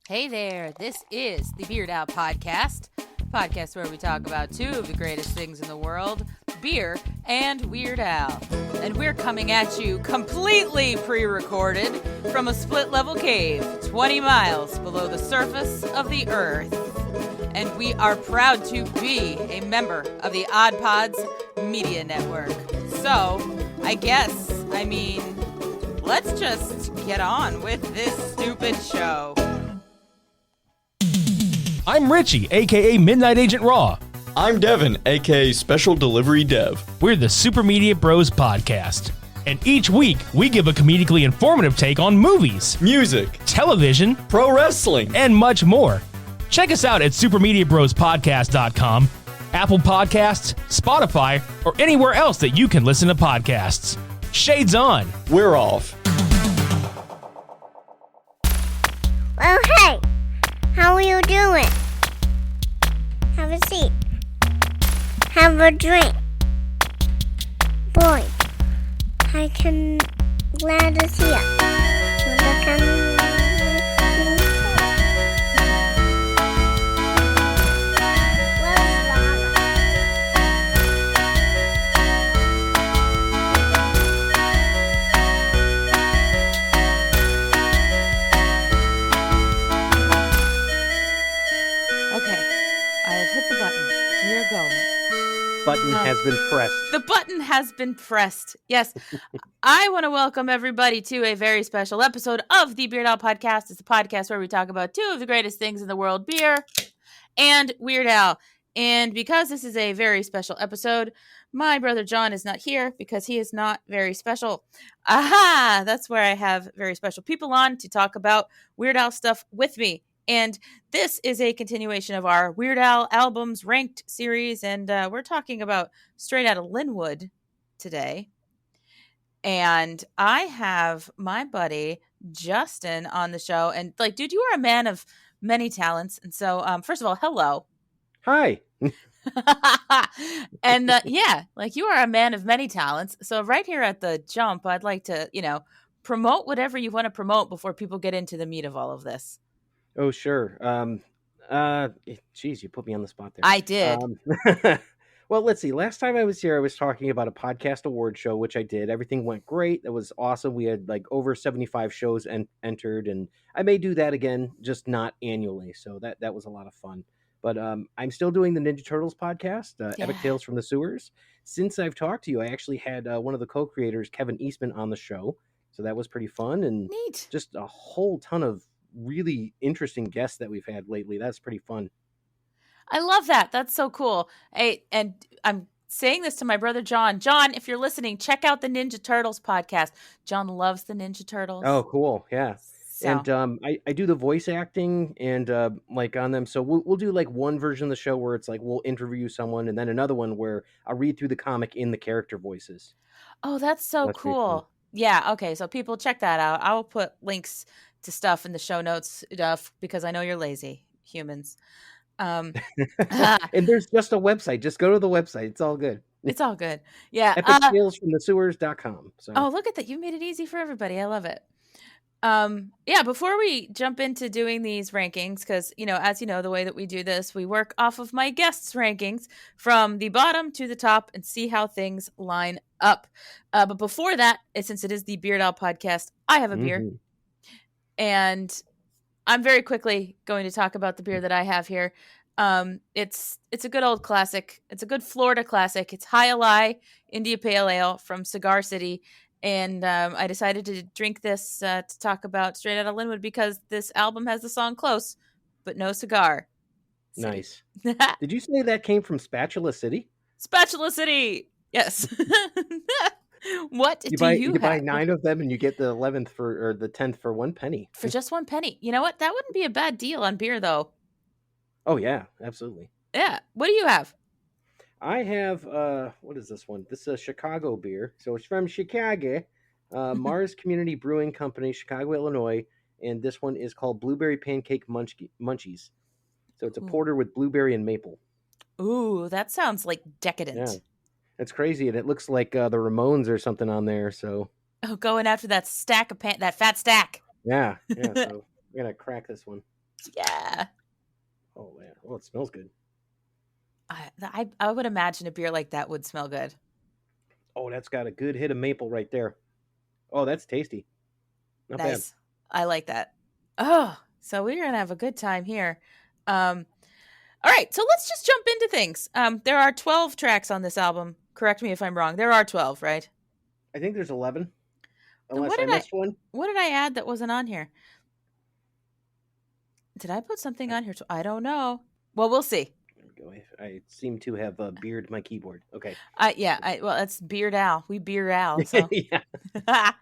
Hey there, this is the Beard Out Podcast where we talk about two of the greatest things in the world, beer and Weird Al. And we're coming at you completely pre-recorded from a split-level cave 20 miles below the surface of the earth. And we are proud to be a member of the OddPods Media Network. So, let's just get on with this stupid show. I'm Richie, aka Midnight Agent Raw. I'm Devin, aka Special Delivery Dev. We're the Super Media Bros podcast. And each week, we give a comedically informative take on movies, Music, television, pro wrestling, and much more. Check us out at supermediabrospodcast.com, Apple Podcasts, Spotify, or anywhere else that you can listen to podcasts. Shades on. We're off. Well, hey, how are you doing? Have a seat. Have a drink. Boy, I can glad to see you. Button has been pressed. The button has been pressed. Yes. I want to welcome everybody to a very special episode of the Beard Al Podcast. It's a podcast where we talk about two of the greatest things in the world, beer and Weird Al. And because this is a very special episode, my brother John is not here because he is not very special. Aha! That's where I have very special people on to talk about Weird Al stuff with me. And this is a continuation of our Weird Al albums ranked series, and we're talking about Straight Outta Lynwood today. And I have my buddy Justin on the show, and dude, you are a man of many talents. And so, first of all, hello. Hi. And you are a man of many talents. So right here at the jump, I'd like to, promote whatever you want to promote before people get into the meat of all of this. Oh, sure. Geez, you put me on the spot there. I did. Well, let's see. Last time I was here, I was talking about a podcast award show, which I did. Everything went great. That was awesome. We had over 75 shows entered, and I may do that again, just not annually. So that was a lot of fun. But I'm still doing the Ninja Turtles podcast, Epic Tales from the Sewers. Since I've talked to you, I actually had one of the co-creators, Kevin Eastman, on the show. So that was pretty fun. And neat. Just a whole ton of really interesting guests that we've had lately. That's pretty fun. I love that. That's so cool. And I'm saying this to my brother John. John, if you're listening, check out the Ninja Turtles podcast. John loves the Ninja Turtles. Oh, cool. Yeah. So. And I do the voice acting and on them. So we'll do one version of the show where it's we'll interview someone, and then another one where I'll read through the comic in the character voices. Oh, that's so cool. Yeah. Okay. So people check that out. I will put links to stuff in the show notes because I know you're lazy humans. And there's just a website. Just go to the website. It's all good. It's all good. Yeah. EpicTalesFromTheSewers.com. So. Oh, look at that. You made it easy for everybody. I love it. Before we jump into doing these rankings, because, as you know, the way that we do this, we work off of my guests' rankings from the bottom to the top and see how things line up. But before that, since it is the Beard Al podcast, I have a beer. Mm-hmm. And I'm very quickly going to talk about the beer that I have here. It's a good old classic. It's a good Florida classic. It's High India Pale Ale from Cigar City. And I decided to drink this to talk about Straight Outta Lynwood because this album has the song Close, but no cigar. Nice. Did you say that came from Spatula City? Spatula City! Yes. What you buy 9 of them and you get the 11th or the 10th for 1 penny. For just 1 penny. You know what? That wouldn't be a bad deal on beer, though. Oh, yeah. Absolutely. Yeah. What do you have? I have, what is this one? This is a Chicago beer. So it's from Chicago. Mars Community Brewing Company, Chicago, Illinois. And this one is called Blueberry Pancake Munchies. So it's a porter with blueberry and maple. Ooh, that sounds decadent. Yeah. It's crazy, and it looks like the Ramones or something on there. So going after that stack of that fat stack. Yeah. So we're gonna crack this one. Yeah. Oh man, well, it smells good. I would imagine a beer like that would smell good. Oh, that's got a good hit of maple right there. Oh, that's tasty. Not bad. Nice. I like that. Oh, so we're gonna have a good time here. Um, all right, so let's just jump into things. There are 12 tracks on this album. Correct me if I'm wrong. There are 12, right? I think there's 11, Then unless I missed one. what did I add that wasn't on here? Did I put something on here? I don't know. Well, we'll see. There we go. I seem to have beard my keyboard. Okay. Well, that's Beard Al. We Beard Al. So, Yeah. all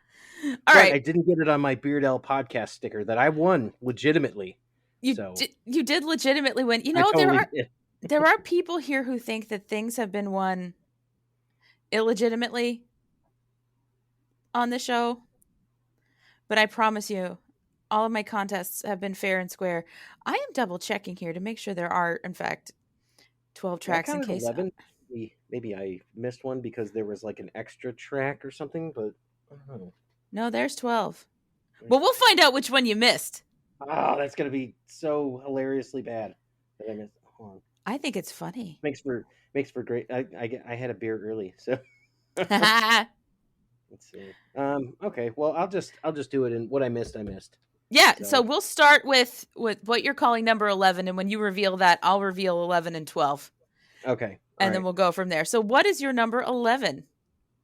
But right. I didn't get it on my Beard L podcast sticker that I won legitimately. You So you did legitimately win. You I know, totally did. there are people here who think that things have been won illegitimately on the show, but I promise you, all of my contests have been fair and square. I am double checking here to make sure there are, in fact, 12 I tracks in counted case. 11. Maybe I missed one because there was like an extra track or something, but I don't know. No, there's 12. Well, we'll find out which one you missed. Oh, that's gonna be so hilariously bad that I missed. Hold on. I think it's funny. Makes for great. I had a beer early, so Yeah, let's see. Okay, well I'll just do it, and what I missed, I missed. so we'll start with what you're calling number 11, and when you reveal that, I'll reveal 11 and 12. Okay, And then we'll go from there. So what is your number 11?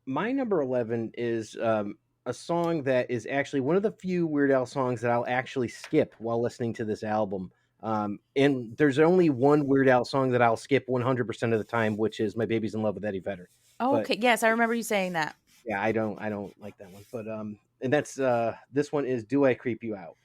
my number 11 is a song that is actually one of the few Weird Al songs that I'll actually skip while listening to this album. And there's only one Weird Al song that I'll skip 100% of the time, which is "My Baby's in Love with Eddie Vedder." Oh, But- okay. Yes, I remember you saying that. Yeah, I don't like that one. But and that's this one is "Do I Creep You Out?"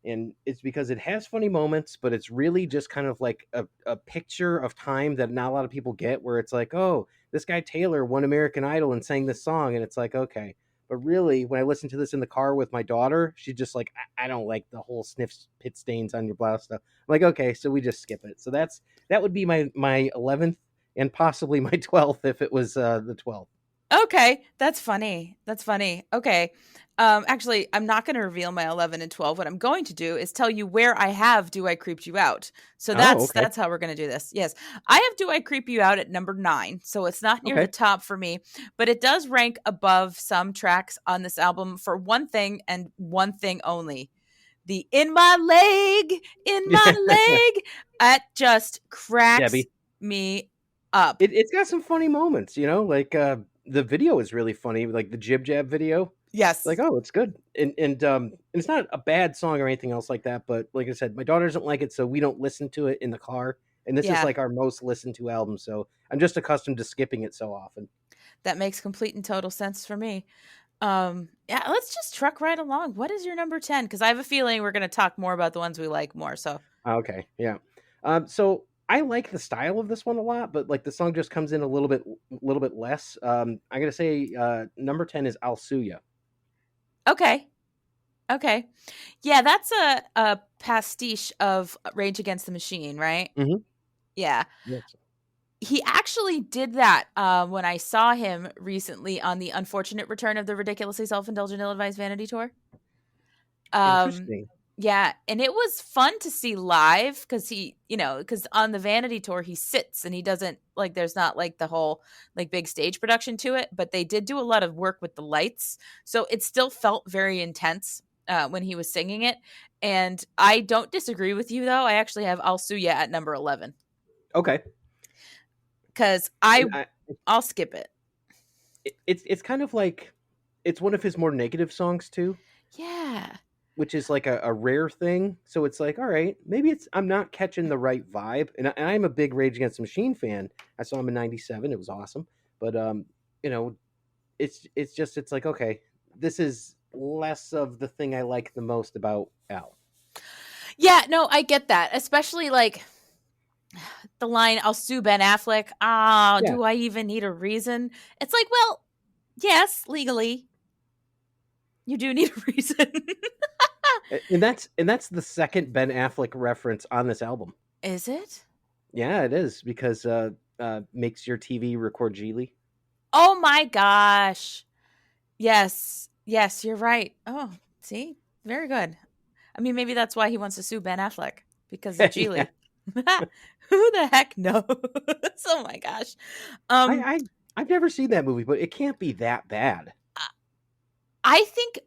And it's because it has funny moments, but it's really just kind of like a picture of time that not a lot of people get, where it's like, oh, this guy Taylor won American Idol and sang this song, and it's like, okay. But really, when I listen to this in the car with my daughter, she's just like, I don't like the whole sniff pit stains on your blouse stuff. I'm like, okay, so we just skip it. So that would be my 11th and possibly my 12th if it was the 12th. Okay, that's funny. That's funny. Okay. Actually, I'm not going to reveal my 11 and 12. What I'm going to do is tell you where I have "Do I Creep You Out." So that's how we're going to do this. Yes, I have "Do I Creep You Out" at number 9. So it's not near the top for me, but it does rank above some tracks on this album for one thing and one thing only. The "In My Leg, that just cracks me up. It's got some funny moments, like the video is really funny, like the Jib Jab video. Yes. Like, oh, it's good. And it's not a bad song or anything else like that, but like I said, my daughter doesn't like it, so we don't listen to it in the car. And this is like our most listened to album, so I'm just accustomed to skipping it so often. That makes complete and total sense for me. Let's just truck right along. What is your number 10? Because I have a feeling we're going to talk more about the ones we like more. So okay, yeah. So I like the style of this one a lot, but like the song just comes in a little bit less. I'm gonna say number 10 is "I'll Sue Ya." Okay. Yeah, that's a pastiche of Rage Against the Machine, right? Mhm. Yeah. Yes. He actually did that when I saw him recently on the Unfortunate Return of the Ridiculously Self-Indulgent Ill-Advised Vanity Tour. Interesting. Yeah, and it was fun to see live because because on the Vanity Tour he sits and he doesn't there's not the whole big stage production to it, but they did do a lot of work with the lights, so it still felt very intense when he was singing it. And I don't disagree with you though. I actually have "I'll Sue Ya" at number 11. Okay. Because I'll skip it. It's kind of like it's one of his more negative songs too. Yeah. Which is like a rare thing. So it's like, all right, maybe I'm not catching the right vibe. And I'm a big Rage Against the Machine fan. I saw him in '97. It was awesome. But it's like, okay, this is less of the thing I like the most about Al. Yeah, no, I get that. Especially the line, "I'll sue Ben Affleck." Do I even need a reason? It's like, well, yes, legally, you do need a reason. And that's the second Ben Affleck reference on this album. Is it? Yeah, it is, because makes your TV record Geely. Oh my gosh. Yes, you're right. Oh, see? Very good. I mean, maybe that's why he wants to sue Ben Affleck. because of Geely. Who the heck knows? Oh my gosh. I've never seen that movie, but it can't be that bad. I think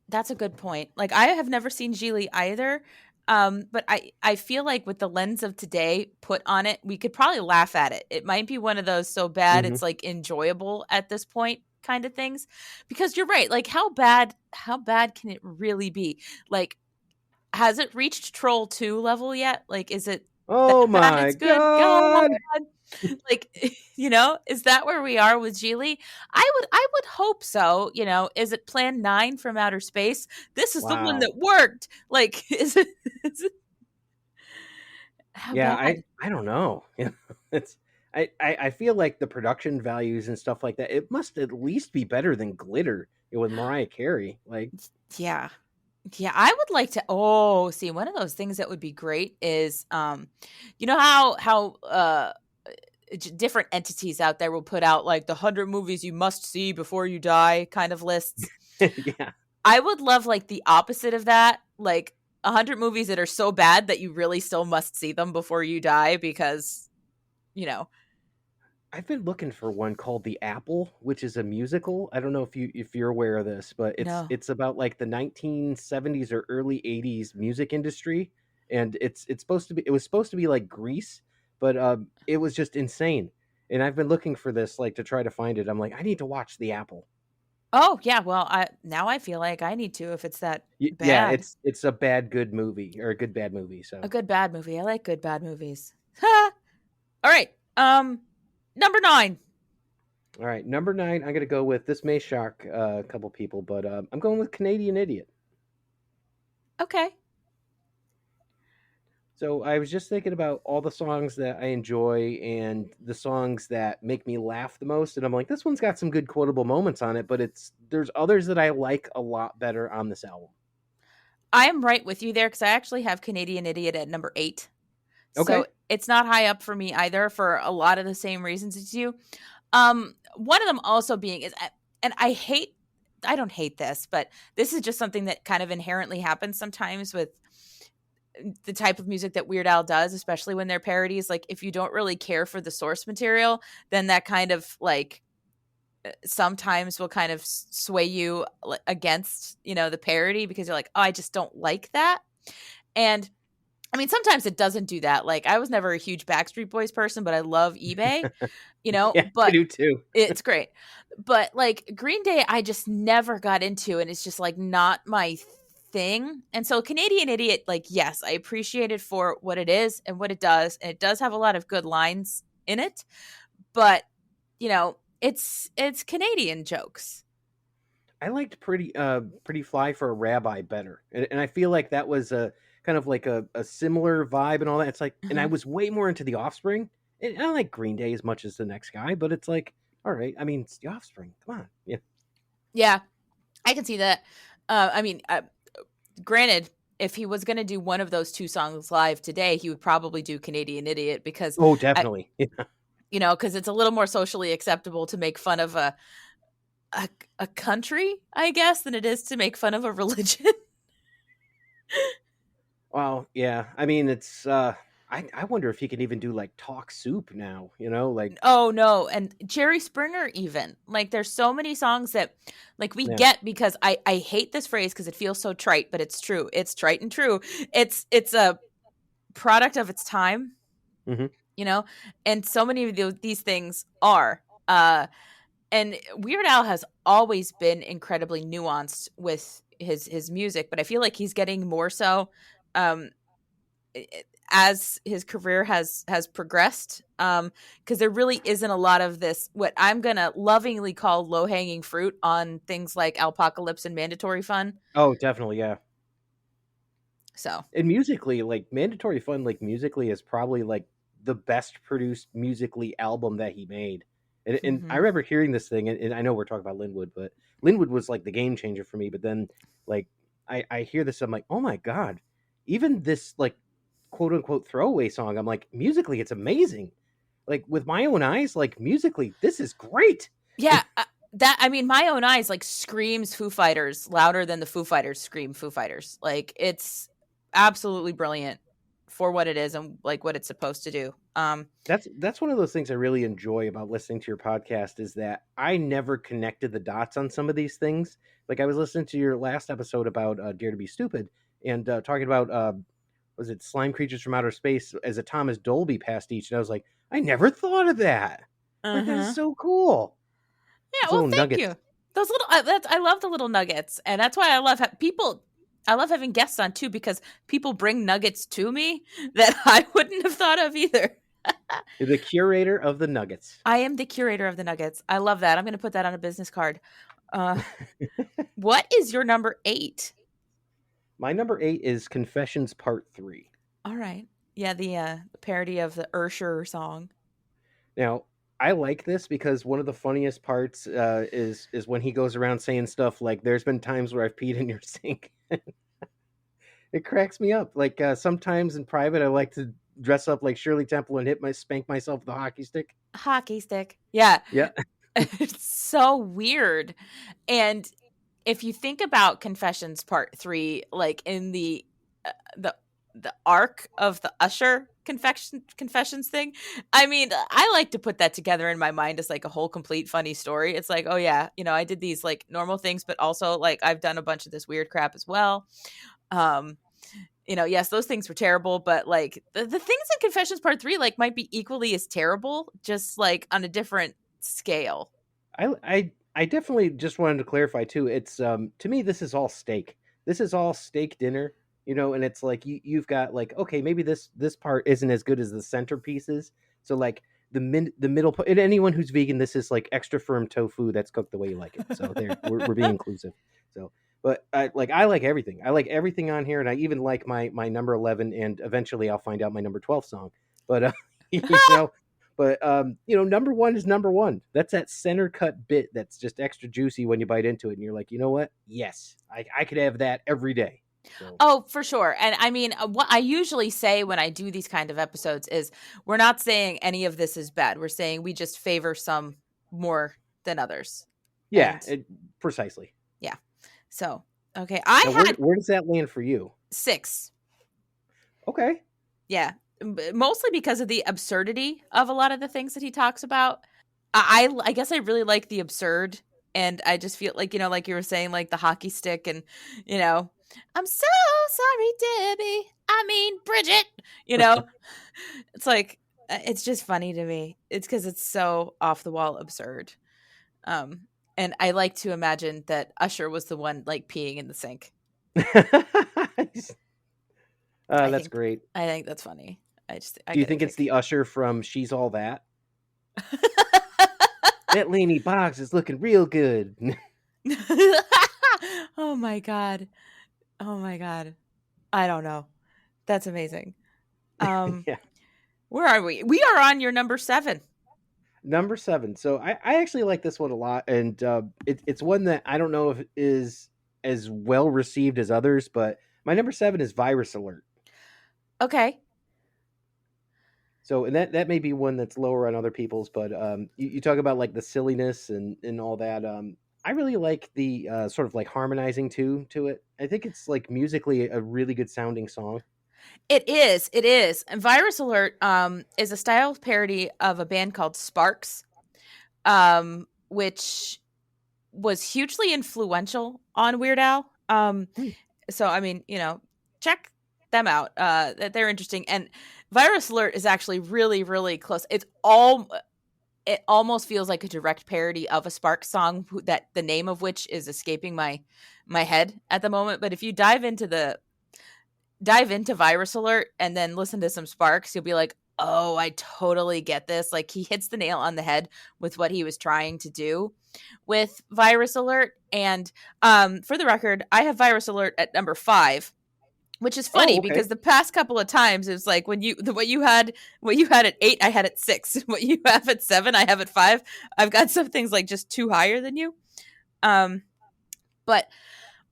that's a good point. Like, I have never seen Geely either. But I feel like with the lens of today put on it, we could probably laugh at it. It might be one of those so bad it's like enjoyable at this point kind of things. Because you're right. Like, how bad can it really be? Like, has it reached Troll 2 level yet? Like, is it Oh that bad my it's good? God. Like, is that where we are with Geely? I would hope so. Is it Plan 9 from outer space? This is the one Wow. that worked. Like, is it how Yeah, bad? I don't know. It's I feel like the production values and stuff like that, it must at least be better than Glitter with Mariah Carey. Like, Yeah. Yeah, I would like to see, one of those things that would be great is how different entities out there will put out like the 100 movies you must see before you die kind of lists. yeah. I would love like the opposite of that, like 100 movies that are so bad that you really still must see them before you die because, I've been looking for one called The Apple, which is a musical. I don't know if you're aware of this, but No. it's about like the 1970s or early 80s music industry, and it was supposed to be like Grease, but it was just insane. And I've been looking for this like to try to find it. I'm like, I need to watch The Apple. Oh, yeah, well, I feel like I need to if it's that Yeah, bad. it's a bad good movie or a good bad movie. So A good bad movie. I like good bad movies. All right. Number 9. all right, number 9. I'm gonna go with this. May shock a couple people, but I'm going with Canadian Idiot. Okay. So I was just thinking about all the songs that I enjoy and the songs that make me laugh the most, and I'm like, this one's got some good quotable moments on it, but there's others that I like a lot better on this album. I am right with you there because I actually have Canadian Idiot at number 8. Okay. So it's not high up for me either for a lot of the same reasons as you. One of them also being is, and I don't hate this, but this is just something that kind of inherently happens sometimes with the type of music that Weird Al does, especially when they're parodies. Like, if you don't really care for the source material, then that kind of like sometimes will kind of sway you against, the parody because you're like, oh, I just don't like that. And I mean, sometimes it doesn't do that. Like, I was never a huge Backstreet Boys person, but I love eBay, Yeah, but I do too. it's great. But like Green Day, I just never got into, and it's just like not my thing. And so Canadian Idiot, like, yes, I appreciate it for what it is and what it does. And it does have a lot of good lines in it, but it's Canadian jokes. I liked Pretty Fly for a Rabbi better, and I feel like that was a kind of like a similar vibe and all that. It's like, and I was way more into The Offspring. And I don't like Green Day as much as the next guy, but it's like, all right, I mean, it's The Offspring. Come on, Yeah, I can see that. Granted, if he was going to do one of those two songs live today, he would probably do Canadian Idiot because, oh, definitely, because it's a little more socially acceptable to make fun of a country, I guess, than it is to make fun of a religion. Well, yeah. I mean, it's. I wonder if he can even do like Talk Soup now. Like. Oh no, and Jerry Springer even. Like, there's so many songs that like we Yeah. get because I hate this phrase because it feels so trite, but it's true. It's trite and true. It's a product of its time. Mhm. And so many of these things are. And Weird Al has always been incredibly nuanced with his music, but I feel like he's getting more so as his career has progressed, because there really isn't a lot of this, what I'm gonna lovingly call low-hanging fruit on things like Alpocalypse and Mandatory Fun. Oh, definitely, yeah. So, And musically, like Mandatory Fun, like musically is probably like the best produced musically album that he made. And I remember hearing this thing, and I know we're talking about Lynwood, but Lynwood was like the game changer for me. But then, like, I hear this, I'm like, oh my God, even this like quote unquote throwaway song, I'm like, musically, it's amazing. Like, with My Own Eyes, like musically, this is great. yeah, My Own Eyes like screams Foo Fighters louder than the Foo Fighters scream Foo Fighters. Like, it's absolutely brilliant for what it is and like what it's supposed to do. That's one of those things I really enjoy about listening to your podcast is that I never connected the dots on some of these things. Like I was listening to your last episode about Dare to Be Stupid and talking about was it Slime Creatures from Outer Space as a Thomas Dolby pastiche, and I was like, I never thought of that. Like that is so cool. Yeah, Those well, little thank nuggets. you. Those little, I love the little nuggets, and that's why I love people. I love having guests on too because people bring nuggets to me that I wouldn't have thought of either. You're the curator of the nuggets. I am the curator of the nuggets. I love that. I'm going to put that on a business card. What is your number 8? My number 8 is Confessions Part 3. All right. Yeah, the parody of the Ursher song. Now, I like this because one of the funniest parts is when he goes around saying stuff like, there's been times where I've peed in your sink. It cracks me up. Like sometimes in private, I like to dress up like Shirley Temple and spank myself with a hockey stick. Hockey stick. Yeah. Yeah. It's so weird. And if you think about Confessions Part 3, like in the arc of the Usher confessions thing, I mean, I like to put that together in my mind as like a whole complete funny story. It's like, oh yeah, I did these like normal things, but also like I've done a bunch of this weird crap as well. Yes, those things were terrible, but like the things in Confessions Part 3 like might be equally as terrible, just like on a different scale. I definitely just wanted to clarify too. It's to me this is all steak. This is all steak dinner, and it's like you've got like, okay, maybe this part isn't as good as the centerpieces. So like the middle part, and anyone who's vegan, this is like extra firm tofu that's cooked the way you like it. So there we're being inclusive. So but I like everything. I like everything on here, and I even like my number 11, and eventually I'll find out my number 12 song. But But number 1 is number 1. That's that center cut bit that's just extra juicy when you bite into it, and you're like, you know what? Yes, I could have that every day. So. Oh, for sure. And I mean, what I usually say when I do these kind of episodes is we're not saying any of this is bad. We're saying we just favor some more than others. Yeah, precisely. Yeah. So, okay. Where does that land for you? 6. Okay. Yeah. Mostly because of the absurdity of a lot of the things that he talks about. I guess I really like the absurd, and I just feel like, like you were saying, like the hockey stick, and I'm so sorry, Debbie. I mean, Bridget. It's like it's just funny to me. It's because it's so off the wall absurd. And I like to imagine that Usher was the one like peeing in the sink. That's great. I think that's funny. Do you think it's the Usher from She's All That? That Laney Boggs is looking real good. Oh my god. I don't know. That's amazing. Yeah. Where are we? We are on your number 7. Number 7. So I actually like this one a lot, and it's one that I don't know if is as well received as others, but my number 7 is Virus Alert. Okay. So, and that may be one that's lower on other people's, but you talk about like the silliness and all that. I really like the sort of like harmonizing to it. I think it's like musically a really good sounding song. It is. And Virus Alert is a style parody of a band called Sparks, which was hugely influential on Weird Al. So, I mean, check them out. They're interesting. And Virus Alert is actually really, really close. It almost feels like a direct parody of a Sparks song that the name of which is escaping my head at the moment. But if you dive into Virus Alert and then listen to some Sparks, you'll be like, oh, I totally get this. Like he hits the nail on the head with what he was trying to do with Virus Alert. And for the record, I have Virus Alert at number 5. Which is funny because the past couple of times it's like what you had at 8, I had at 6. What you have at 7, I have at 5. I've got some things like just 2 higher than you. But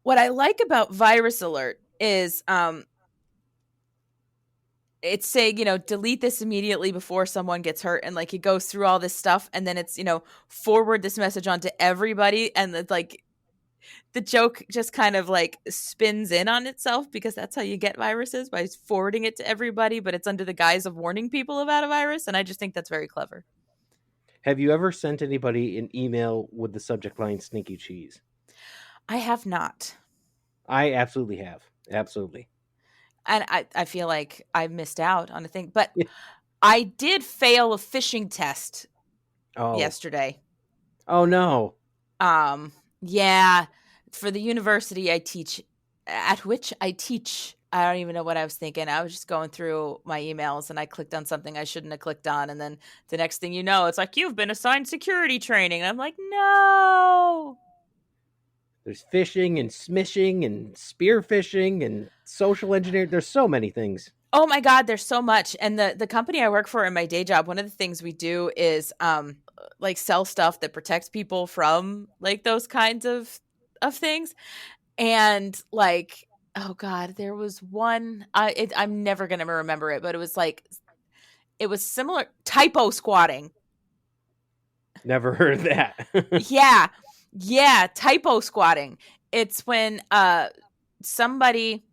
what I like about Virus Alert is it's saying, delete this immediately before someone gets hurt, and like it goes through all this stuff, and then it's forward this message onto everybody, and it's like the joke just kind of like spins in on itself because that's how you get viruses, by forwarding it to everybody, but it's under the guise of warning people about a virus. And I just think that's very clever. Have you ever sent anybody an email with the subject line "sneaky cheese"? I have not. I absolutely have. Absolutely. And I feel like I missed out on a thing, but Yeah. I did fail a phishing test Oh. yesterday. Oh no. Yeah, for the university I teach, at which I teach. I don't even know what I was thinking. I was just going through my emails and I clicked on something I shouldn't have clicked on. And then the next thing you know, it's like, you've been assigned security training. And I'm like, no. There's phishing and smishing and spear phishing and social engineering. There's so many things. Oh my God, there's so much. And the company I work for in my day job, one of the things we do is like sell stuff that protects people from like those kinds of things. And like, oh God, there was one, I'm never going to remember it, but it was similar, typo squatting. Never heard of that. Yeah, typo squatting. It's when somebody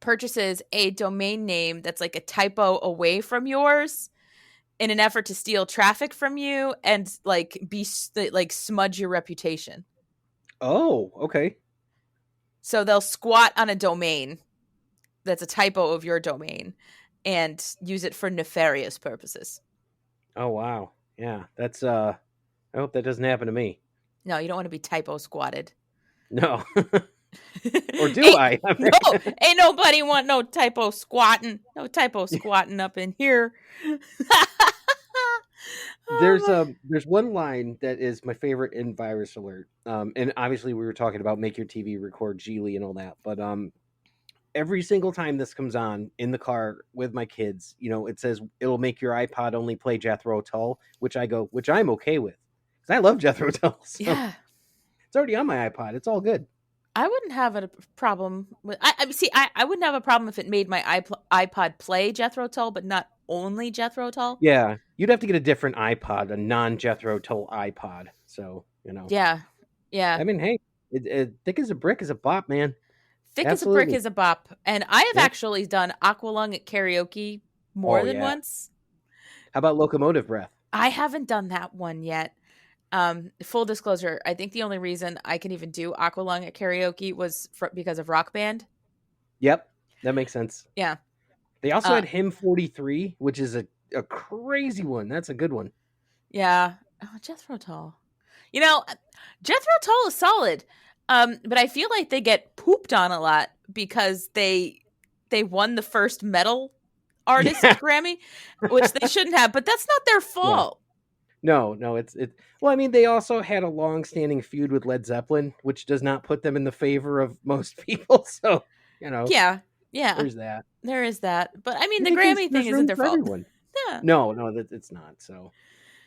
purchases a domain name that's like a typo away from yours in an effort to steal traffic from you and like smudge your reputation. Oh, okay. So they'll squat on a domain that's a typo of your domain and use it for nefarious purposes. Oh wow. Yeah, that's I hope that doesn't happen to me. No, you don't want to be typo squatted. No. Or do I? No, ain't nobody want no typo squatting. No typo squatting up in here. There's one line that is my favorite in Virus Alert. And obviously we were talking about make your TV record Geely and all that, but every single time this comes on in the car with my kids, it says it'll make your iPod only play Jethro Tull, which I'm okay with because I love Jethro Tull. So Yeah, it's already on my iPod. It's all good. I wouldn't have a problem with. I wouldn't have a problem if it made my iPod play Jethro Tull, but not only Jethro Tull. Yeah, you'd have to get a different iPod, a non-Jethro Tull iPod. So Yeah. I mean, hey, it thick as a brick is a bop, man. Thick Absolutely. as a brick is a bop. And I have actually done Aqualung at karaoke more than once. How about Locomotive Breath? I haven't done that one yet. Full disclosure, I think the only reason I can even do Aqualung at karaoke was because of Rock Band. Yep, that makes sense. Yeah. They also had Hymn 43, which is a crazy one. That's a good one. Yeah. Oh, Jethro Tull. Jethro Tull is solid. But I feel like they get pooped on a lot because they won the first metal artist Grammy, which they shouldn't have, but that's not their fault. No, it's well, I mean, they also had a long-standing feud with Led Zeppelin, which does not put them in the favor of most people. So, Yeah. there's that. There is that. But I mean, the Grammy thing isn't their fault. Everyone. Yeah. No, it's not. So,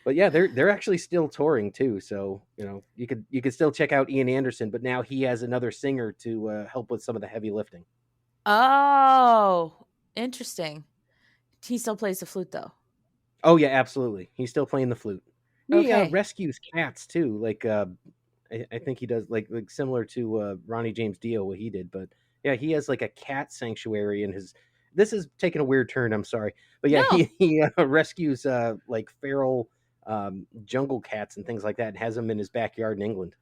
but yeah, they're actually still touring too. So, you could still check out Ian Anderson, but now he has another singer to help with some of the heavy lifting. Oh, interesting. He still plays the flute though. Oh yeah, absolutely. He's still playing the flute. He Okay. rescues cats too. Like I think he does like similar to Ronnie James Dio what he did. But yeah, he has like a cat sanctuary in his. This is taking a weird turn. I'm sorry, but yeah, No. he rescues like feral jungle cats and things like that, and has them in his backyard in England.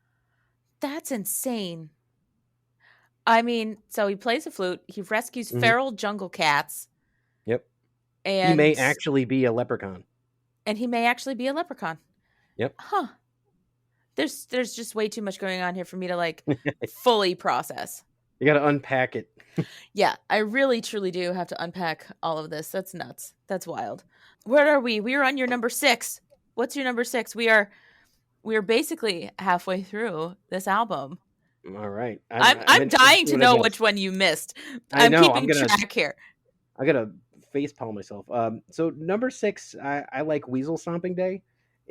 That's insane. I mean, so he plays the flute. He rescues feral jungle cats. Yep. And he may actually be a leprechaun. And he may actually be a leprechaun. Yep. Huh. There's just way too much going on here for me to like fully process. You got to unpack it. Yeah, I really truly do have to unpack all of this. That's nuts. That's wild. Where are we? We are on your number 6. What's your number 6? We are basically halfway through this album. All right. I'm dying to know which one you missed. I'm keeping track here. I gotta facepalm myself. So number 6, I like Weasel Stomping Day.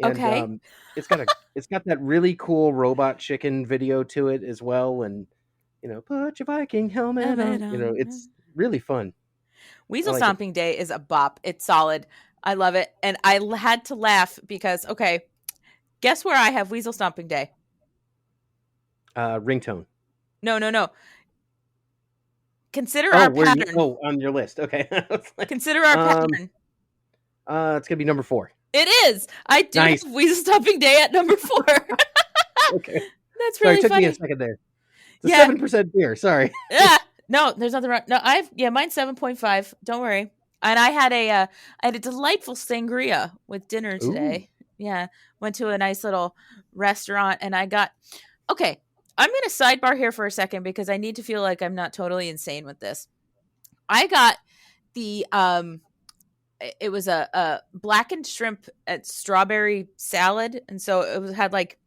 And, okay. It's got that really cool robot chicken video to it as well, and put your Viking helmet on. It's really fun. Weasel Stomping Day is a bop. It's solid. I love it, and I had to laugh because guess where I have Weasel Stomping Day? Ringtone. No. Consider Oh, our pattern. on your list. Okay. I was like, Consider our pattern. It's gonna be number 4. It is. I do Nice. have Weasel Stomping Day at number 4. Okay. That's Sorry, really it took me a funny. second there. It's a Yeah. 7% beer. Sorry. No, there's nothing wrong. No, mine's 7.5. Don't worry. And I had a delightful sangria with dinner today. Ooh. Yeah, went to a nice little restaurant and I got. Okay, I'm going to sidebar here for a second because I need to feel like I'm not totally insane with this. I got the it was a blackened shrimp at strawberry salad, and so had like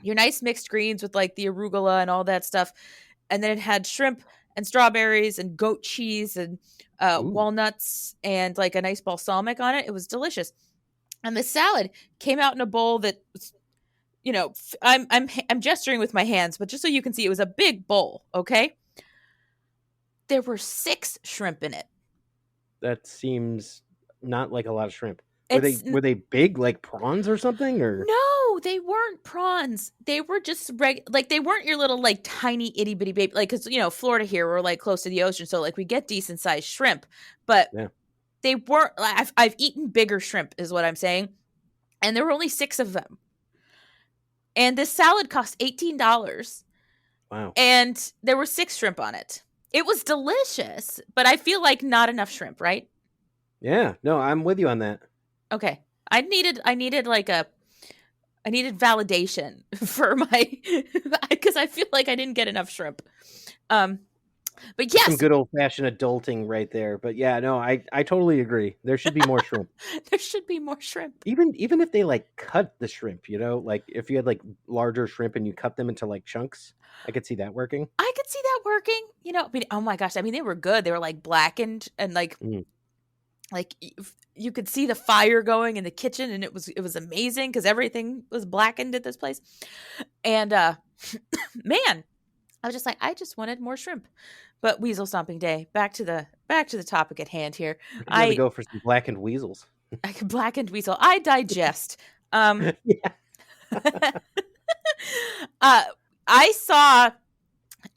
your nice mixed greens with like the arugula and all that stuff, and then it had shrimp and strawberries and goat cheese and walnuts and like a nice balsamic on it. It was delicious, and the salad came out in a bowl that was, I'm gesturing with my hands, but just so you can see, it was a big bowl. Okay, there were 6 shrimp in it. That seems not like a lot of shrimp. Were they big like prawns or something, or No, they weren't prawns. They were just they weren't your little like tiny itty bitty baby, like, because Florida here, we're like close to the ocean, so like we get decent sized shrimp, but Yeah. they weren't. I've eaten bigger shrimp, is what I'm saying, and there were only 6 of them, and this salad cost $18. Wow. And there were 6 shrimp on it. It was delicious, but I feel like not enough shrimp, right? Yeah. No, I'm with you on that. Okay. I needed validation for my because I feel like I didn't get enough shrimp. But yes, Some good old fashioned adulting right there. But yeah, no, I totally agree. There should be more shrimp. there should be more shrimp. Even if they like cut the shrimp, like if you had like larger shrimp and you cut them into like chunks, I could see that working. I could see that working. Oh my gosh, I mean, they were good. They were like blackened and like you could see the fire going in the kitchen, and it was amazing because everything was blackened at this place. And man, I was just like, I just wanted more shrimp. But Weasel Stomping Day. Back to the topic at hand here. I gotta go for some blackened weasels. Blackened weasel. I digest. Yeah. I saw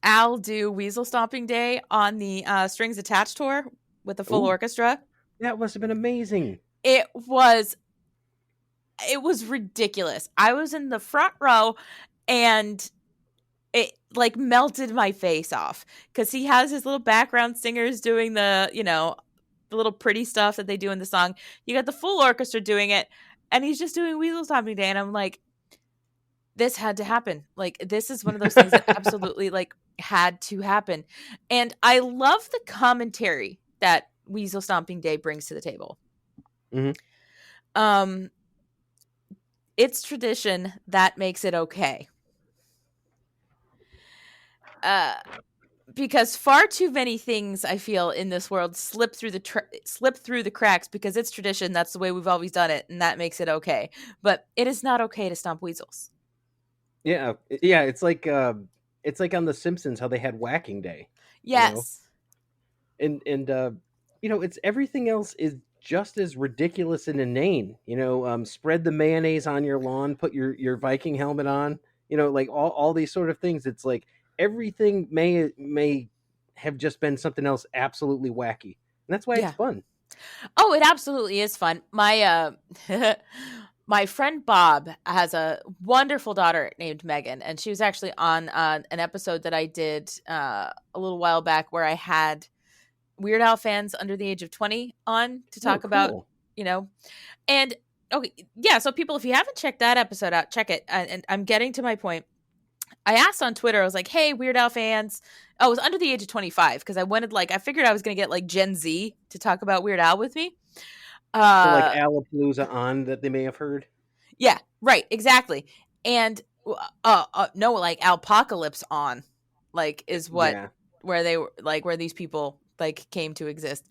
Al do Weasel Stomping Day on the Strings Attached tour with the full orchestra. That must have been amazing. It was ridiculous. I was in the front row and it like melted my face off because he has his little background singers doing the little pretty stuff that they do in the song. You got the full orchestra doing it, and he's just doing Weasel Stomping Day, and I'm like, this had to happen. Like, this is one of those things that absolutely like had to happen. And I love the commentary that Weasel Stomping Day brings to the table. Mm-hmm. It's tradition that makes it okay. Because far too many things I feel in this world slip through the cracks because it's tradition. That's the way we've always done it, and that makes it okay. But it is not okay to stomp weasels. Yeah. It's like on The Simpsons how they had Whacking Day. Yes. And it's everything else is just as ridiculous and inane. Spread the mayonnaise on your lawn, put your Viking helmet on. Like all these sort of things. It's like everything may have just been something else absolutely wacky, and that's why it's fun. Oh, it absolutely is fun. My my friend Bob has a wonderful daughter named Megan, and she was actually on an episode that I did a little while back where I had Weird Al fans under the age of 20 on to talk about, and okay, yeah. So people, if you haven't checked that episode out, check it. And I'm getting to my point. I asked on Twitter, I was like, hey, Weird Al fans. I was under the age of 25 because I figured I was going to get like Gen Z to talk about Weird Al with me. Like Alapalooza on that they may have heard. Yeah, right. Exactly. And no, like Alpocalypse on like is what where they were like where these people like came to exist.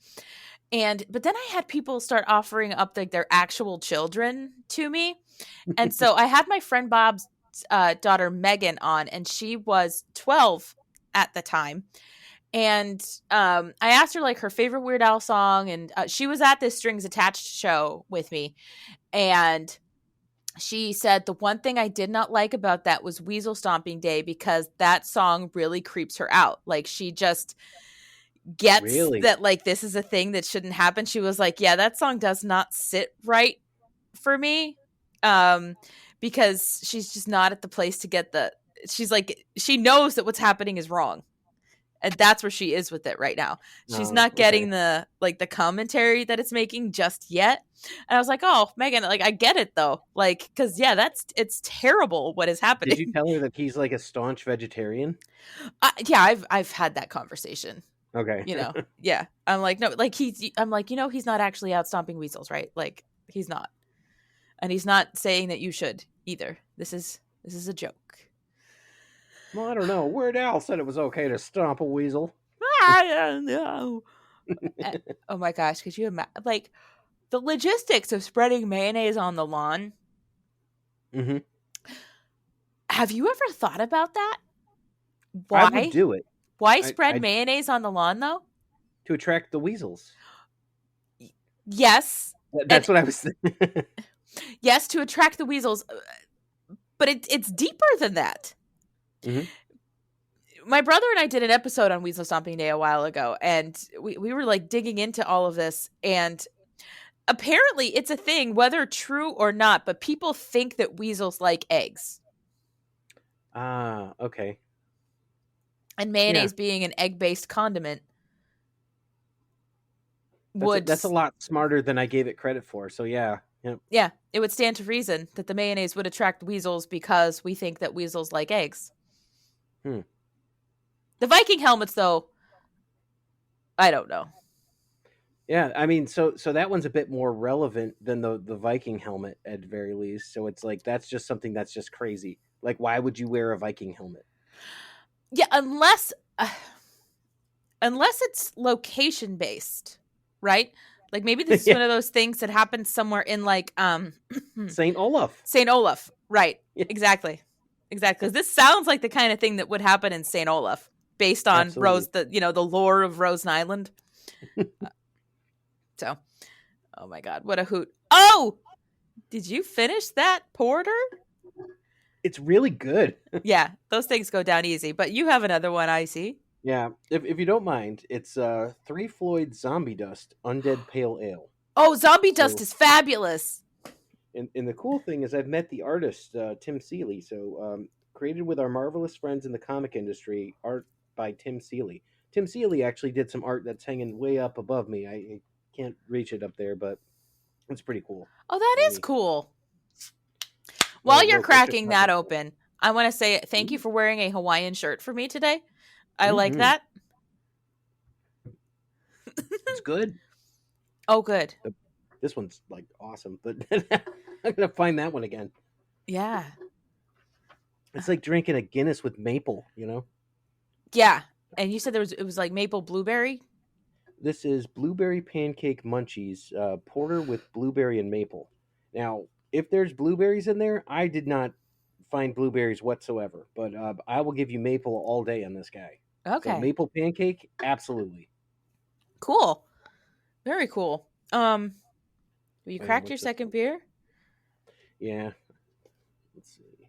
But then I had people start offering up like their actual children to me. And so I had my friend Bob's daughter Megan on, and she was 12 at the time. And I asked her like her favorite Weird Al song, and she was at this Strings Attached show with me. And she said the one thing I did not like about that was Weasel Stomping Day, because that song really creeps her out. Like, she just gets Really? that, like, this is a thing that shouldn't happen. She was like, yeah, that song does not sit right for me, because she's just not at the place to get she's like, she knows that what's happening is wrong, and that's where she is with it right now. She's not getting the commentary that it's making just yet. And I was like, oh, Megan, like, I get it though, like, because yeah, it's terrible what is happening. Did you tell her that he's like a staunch vegetarian? Yeah, I've had that conversation. Okay. Yeah, I'm like, no, like, I'm like, he's not actually out stomping weasels, right? Like, he's not, and he's not saying that you should either. This is a joke. Well, I don't know. Weird Al said it was okay to stomp a weasel. I don't know. Oh my gosh, could you imagine, like, the logistics of spreading mayonnaise on the lawn? Mm-hmm. Have you ever thought about that? I would do it. Why spread mayonnaise on the lawn, though? To attract the weasels. Yes. That's what I was thinking. Yes, to attract the weasels. But it's deeper than that. Mm-hmm. My brother and I did an episode on Weasel Stomping Day a while ago, and we were like digging into all of this, and apparently it's a thing, whether true or not, but people think that weasels like eggs. Ah, okay. And mayonnaise being an egg-based condiment that's a lot smarter than I gave it credit for. So yeah. Yep. Yeah, it would stand to reason that the mayonnaise would attract weasels because we think that weasels like eggs. The Viking helmets, though, I don't know. Yeah, I mean, so that one's a bit more relevant than the Viking helmet at the very least. So it's like, that's just something that's just crazy. Like, why would you wear a Viking helmet? Yeah, unless it's location based, right? Like, maybe this is one of those things that happens somewhere in, like, St. Olaf. St. Olaf, right? Yeah. Exactly. Because this sounds like the kind of thing that would happen in St. Olaf, based on Rose, the lore of Rosen Island. So, oh my God, what a hoot! Oh, did you finish that porter? It's really good. Yeah, those things go down easy. But you have another one, I see. Yeah, if you don't mind, it's 3 Floyd Zombie Dust Undead Pale Ale. Oh, Zombie Dust is fabulous. And the cool thing is I've met the artist, Tim Seeley. So created with our marvelous friends in the comic industry, art by Tim Seeley. Tim Seeley actually did some art that's hanging way up above me. I can't reach it up there, but it's pretty cool. Oh, that is cool. While you're cracking that open, I want to say thank you for wearing a Hawaiian shirt for me today. I like that. It's good. Oh, good. This one's like awesome, but I'm gonna find that one again. Yeah. It's like drinking a Guinness with maple, Yeah, and you said it was like maple blueberry. This is Blueberry Pancake Munchies porter with blueberry and maple. Now, if there's blueberries in there, I did not find blueberries whatsoever, but I will give you maple all day on this guy. Okay. So maple pancake, absolutely. Cool. Very cool. Will you crack your second beer? Yeah. Let's see.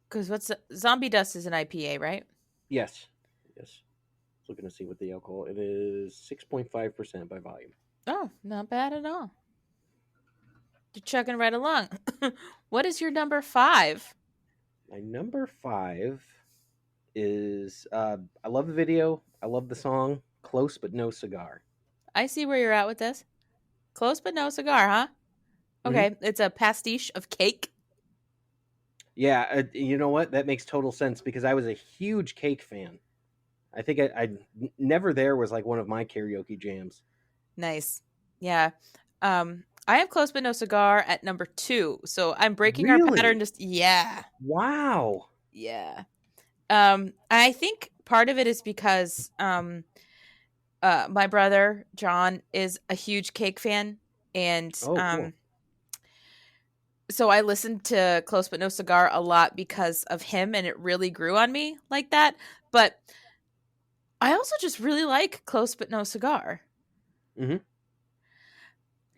Because Zombie Dust is an IPA, right? Yes. Looking to see what the alcohol. It is 6.5% by volume. Oh, not bad at all. You're chugging right along. What is your number 5? My number 5 is I love the video. I love the song. Close but no cigar. I see where you're at with this. Close but no cigar, huh? Okay, It's a pastiche of cake. Yeah, you know what? That makes total sense because I was a huge Cake fan. I think I Never There was like one of my karaoke jams. Nice. Yeah. I have Close but no cigar at number 2, so I'm breaking our pattern. Wow. Yeah. I think part of it is because my brother John is a huge Cake fan, and cool. So I listened to Close but no cigar a lot because of him, and it really grew on me like that. But I also just really like Close but no cigar.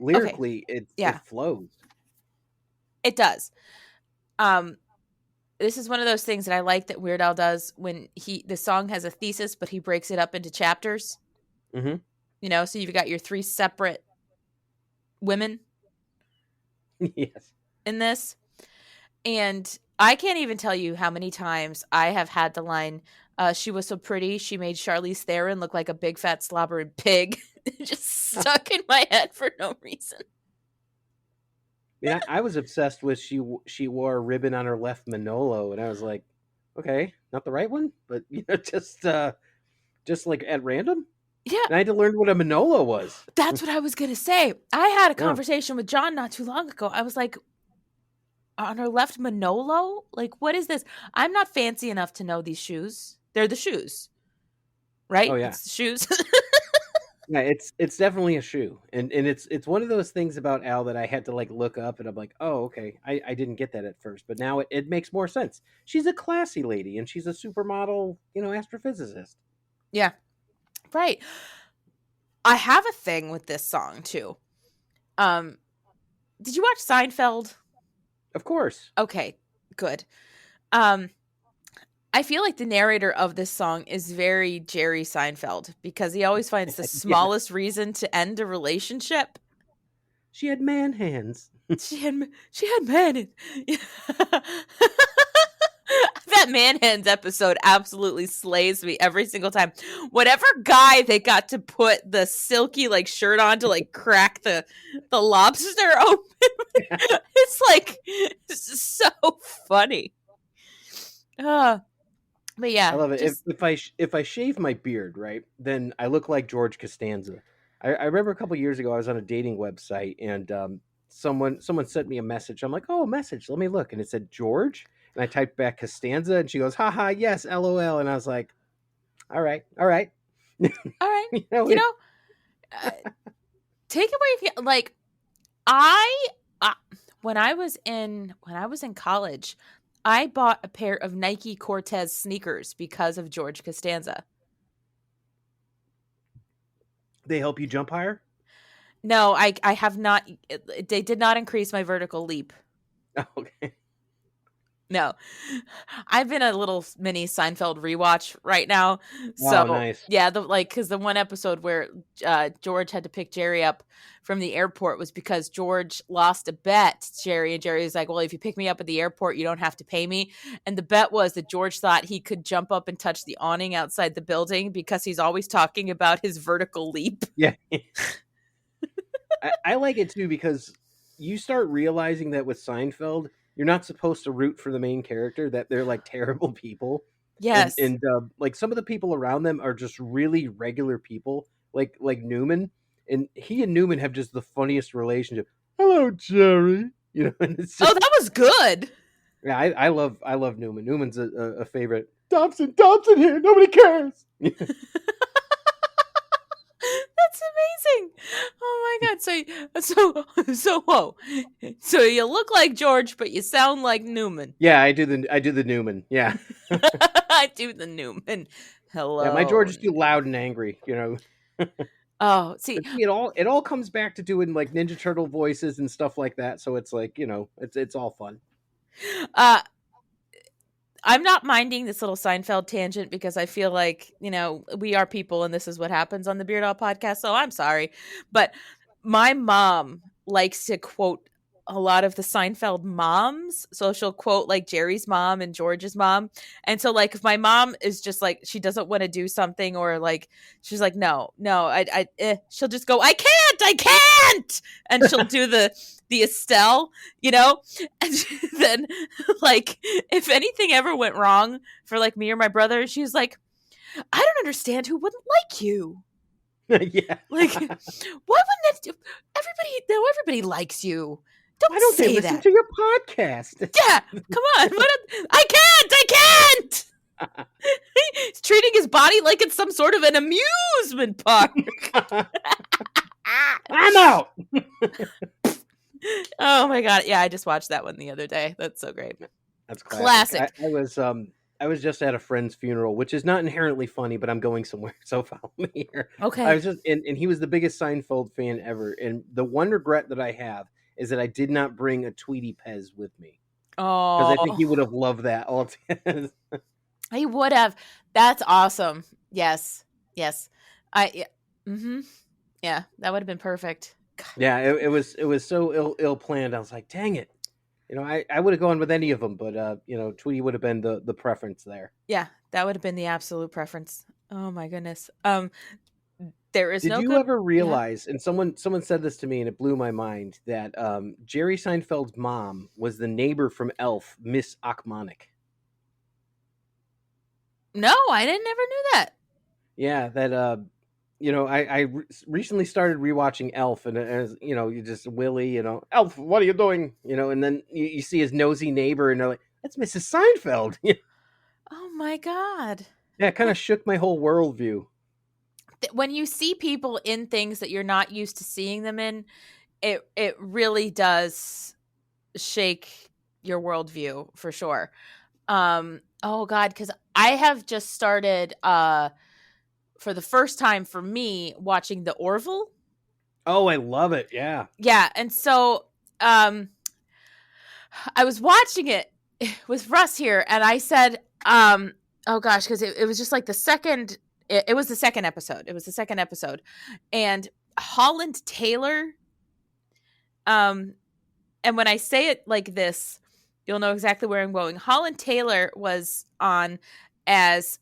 Lyrically, it flows. It does. This is one of those things that I like that Weird Al does when the song has a thesis, but he breaks it up into chapters. Mm-hmm. You know, so you've got your 3 separate women Yes. in this. And I can't even tell you how many times I have had the line, she was so pretty, she made Charlize Theron look like a big fat slobbering pig. Just stuck in my head for no reason. Yeah, I was obsessed with she wore a ribbon on her left Manolo, and I was like, okay, not the right one, but just like at random. Yeah. And I had to learn what a Manolo was. That's what I was going to say. I had a Yeah. conversation with John not too long ago. I was like, on her left Manolo? Like, what is this? I'm not fancy enough to know these shoes. They're the shoes. Right? Oh, yeah. It's the shoes. Yeah, it's definitely a shoe. And it's one of those things about Al that I had to like look up, and I'm like, oh, okay. I didn't get that at first, but now it makes more sense. She's a classy lady, and she's a supermodel, astrophysicist. Yeah. Right. I have a thing with this song too. Did you watch Seinfeld? Of course. Okay, good. I feel like the narrator of this song is very Jerry Seinfeld because he always finds the smallest reason to end a relationship. She had man hands. She had man hands. That man hands episode absolutely slays me every single time. Whatever guy they got to put the silky like shirt on to like crack the lobster open, it's so funny. But yeah, I love it. If I shave my beard, right, then I look like George Costanza. I remember a couple years ago I was on a dating website, and someone sent me a message. I'm like, oh, a message. Let me look, and it said George, and I typed back Costanza, and she goes, haha, yes, LOL, and I was like, all right. All right. Take it where you can. Like, when I was in college, I bought a pair of Nike Cortez sneakers because of George Costanza. They help you jump higher? No, I have not. They did not increase my vertical leap. Okay. No, I've been a little mini Seinfeld rewatch right now. So nice. Yeah, because the one episode where George had to pick Jerry up from the airport was because George lost a bet to Jerry, and Jerry was like, well, if you pick me up at the airport, you don't have to pay me. And the bet was that George thought he could jump up and touch the awning outside the building because he's always talking about his vertical leap. Yeah. I like it too because you start realizing that with Seinfeld, you're not supposed to root for the main character, that they're like terrible people. Yes. And like some of the people around them are just really regular people, like Newman. And he and Newman have just the funniest relationship. Hello, Jerry. And it's just, that was good. Yeah, I love Newman. Newman's a favorite. Dobson here. Nobody cares. That's amazing. Oh my god. So whoa. So you look like George, but you sound like Newman. Yeah, I do the Newman. Yeah. I do the Newman. Hello. Yeah, my George is too loud and angry, Oh, see, it all comes back to doing like Ninja Turtle voices and stuff like that. So it's like, it's all fun. I'm not minding this little Seinfeld tangent because I feel like, we are people and this is what happens on the Beard All podcast. So I'm sorry. But my mom likes to quote a lot of the Seinfeld moms. So she'll quote like Jerry's mom and George's mom. And so like if my mom is just like, she doesn't want to do something or like, she's like, no, she'll just go, I can't. And she'll do the Estelle, and then like if anything ever went wrong for like me or my brother, she's like, I don't understand who wouldn't like you. Yeah. Like, why wouldn't it? Everybody likes you. Don't say listen that to your podcast. Yeah, come on. I can't. He's treating his body like it's some sort of an amusement park. I'm out. Oh my god! Yeah, I just watched that one the other day. That's so great. That's classic. I was just at a friend's funeral, which is not inherently funny, but I'm going somewhere, so follow me here. Okay. I was just and he was the biggest Seinfeld fan ever, and the one regret that I have is that I did not bring a Tweety Pez with me. Because I think he would have loved that all. He would have. That's awesome. Yes. Yeah, that would have been perfect. God. Yeah, it was so ill planned. I was like, dang it. I would have gone with any of them, but Tweety would have been the preference there. Yeah, that would have been the absolute preference. Oh my goodness. There is Did you ever realize, and someone said this to me and it blew my mind, that Jerry Seinfeld's mom was the neighbor from Elf, Miss Achmonic? No, I never knew that. Yeah, that I recently started rewatching Elf, and as you just Willie, Elf, what are you doing? And then you see his nosy neighbor, and they're like, that's Mrs. Seinfeld. Oh my God. Yeah, it kind of shook my whole worldview. When you see people in things that you're not used to seeing them in, it really does shake your worldview for sure. Oh God, because I have just started for the first time for me watching The Orville. Oh, I love it. Yeah. Yeah, and so I was watching it with Russ here, and I said, oh gosh, because it was just like the second. It was the second episode. It was the second episode, and Holland Taylor. And when I say it like this, you'll know exactly where I'm going. Holland Taylor was on as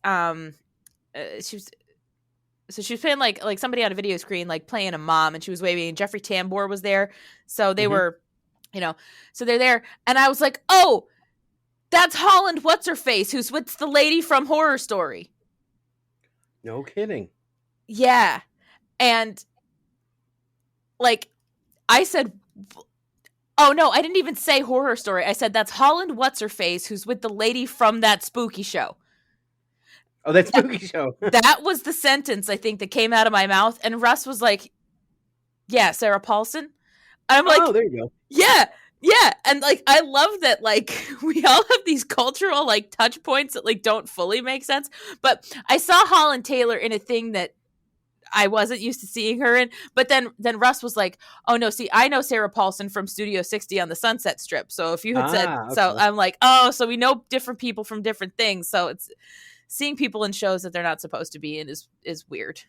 she was playing like somebody on a video screen, like playing a mom, and she was waving. And Jeffrey Tambor was there, so they were, so they're there, and I was like, oh, that's Holland. What's her face? Who's with the lady from Horror Story? No kidding. Yeah, and like I said. Oh, no, I didn't even say Horror Story. I said, that's Holland What's-Her-Face, who's with the lady from that spooky show. Oh, that spooky show. That was the sentence, I think, that came out of my mouth. And Russ was like, yeah, Sarah Paulson. I'm like, oh, there you go. Yeah. And, like, I love that, like, we all have these cultural, like, touch points that, like, don't fully make sense. But I saw Holland Taylor in a thing that I wasn't used to seeing her in, but then Russ was like, oh no, see, I know Sarah Paulson from Studio 60 on the Sunset Strip. So if you had said, okay. So I'm like, oh, so we know different people from different things. So it's seeing people in shows that they're not supposed to be in is weird.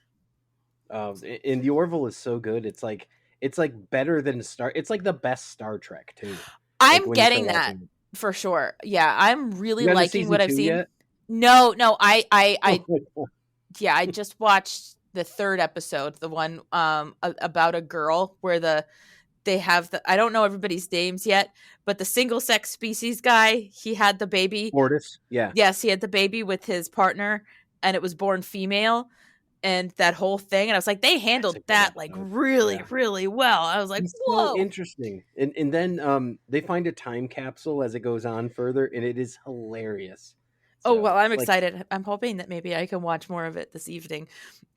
And The Orville is so good. It's like better than it's like the best Star Trek too. I'm getting that for sure. Yeah. I'm really liking what I've seen. Yet? No, I yeah, I just watched the third episode, the one about a girl where they have I don't know everybody's names yet, but the single sex species guy, he had the baby. Mortis, yeah. Yes, he had the baby with his partner, and it was born female, and that whole thing. And I was like, they handled that like really, really well. I was like, whoa, so interesting. And then they find a time capsule as it goes on further, and it is hilarious. Oh, well, I'm excited. I'm hoping that maybe I can watch more of it this evening.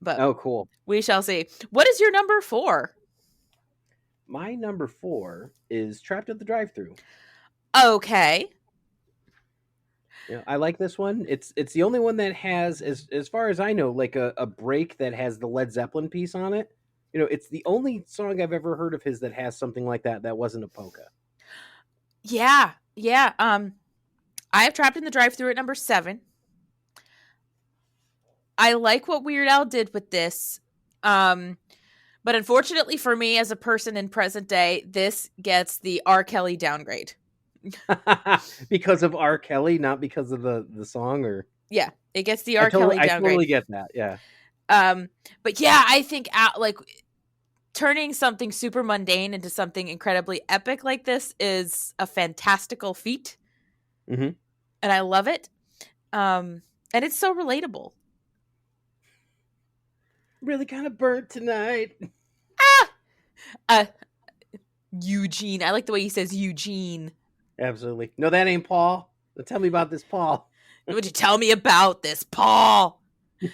But oh, cool. We shall see. What is your number 4? My number 4 is Trapped at the Drive-Thru. Okay. Yeah, I like this one. It's the only one that has, as far as I know, like a break that has the Led Zeppelin piece on it. It's the only song I've ever heard of his that has something like that wasn't a polka. Yeah. I have Trapped in the Drive-Thru at number 7. I like what Weird Al did with this. But unfortunately for me, as a person in present day, this gets the R. Kelly downgrade. Because of R. Kelly, not because of the song, or yeah, it gets the R. Kelly downgrade. I totally get that. Yeah. But yeah, I think like turning something super mundane into something incredibly epic like this is a fantastical feat. Mm-hmm. And I love it. And it's so relatable. Really kind of burnt tonight. Eugene. I like the way he says Eugene. Absolutely. No, that ain't Paul. Tell me about this, Paul. Would you tell me about this, Paul? I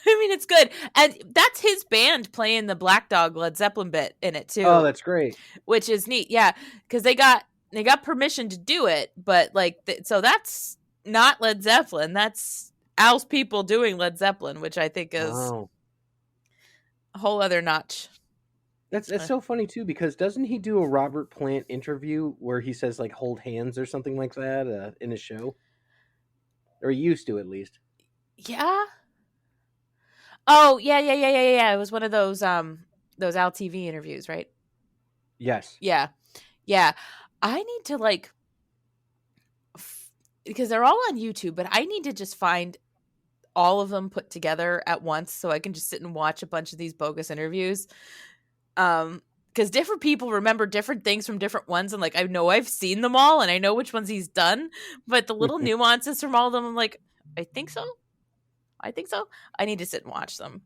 mean, it's good. And that's his band playing the Black Dog Led Zeppelin bit in it, too. Oh, that's great. Which is neat. Yeah. Because they got permission to do it. But, like, so that's not Led Zeppelin. That's Al's people doing Led Zeppelin, which I think is a whole other notch. That's so funny too, because doesn't he do a Robert Plant interview where he says like hold hands or something like that in his show, or he used to at least? Yeah. Oh, yeah. It was one of those Al TV interviews, right? Yes. Yeah. Yeah. I need to like because they're all on YouTube, but I need to just find all of them put together at once so I can just sit and watch a bunch of these bogus interviews. Because different people remember different things from different ones, and like I know I've seen them all and I know which ones he's done, but the little nuances from all of them, I'm like, I think so. I need to sit and watch them.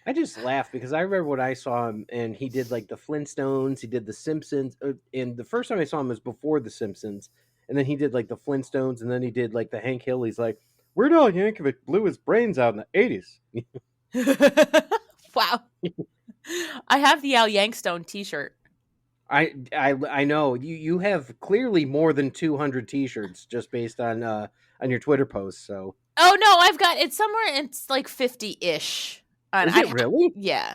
I just laugh because I remember when I saw him and he did like the Flintstones, he did the Simpsons, and the first time I saw him was before the Simpsons, and then he did like the Flintstones, and then he did like the Hank Hill. He's like, Weird Al Yankovic blew his brains out in the 80s. Wow. I have the Al Yankstone t-shirt. I know you have clearly more than 200 T-shirts just based on your Twitter posts. So Oh no, I've got it's somewhere. It's like 50-ish. is it really? Yeah.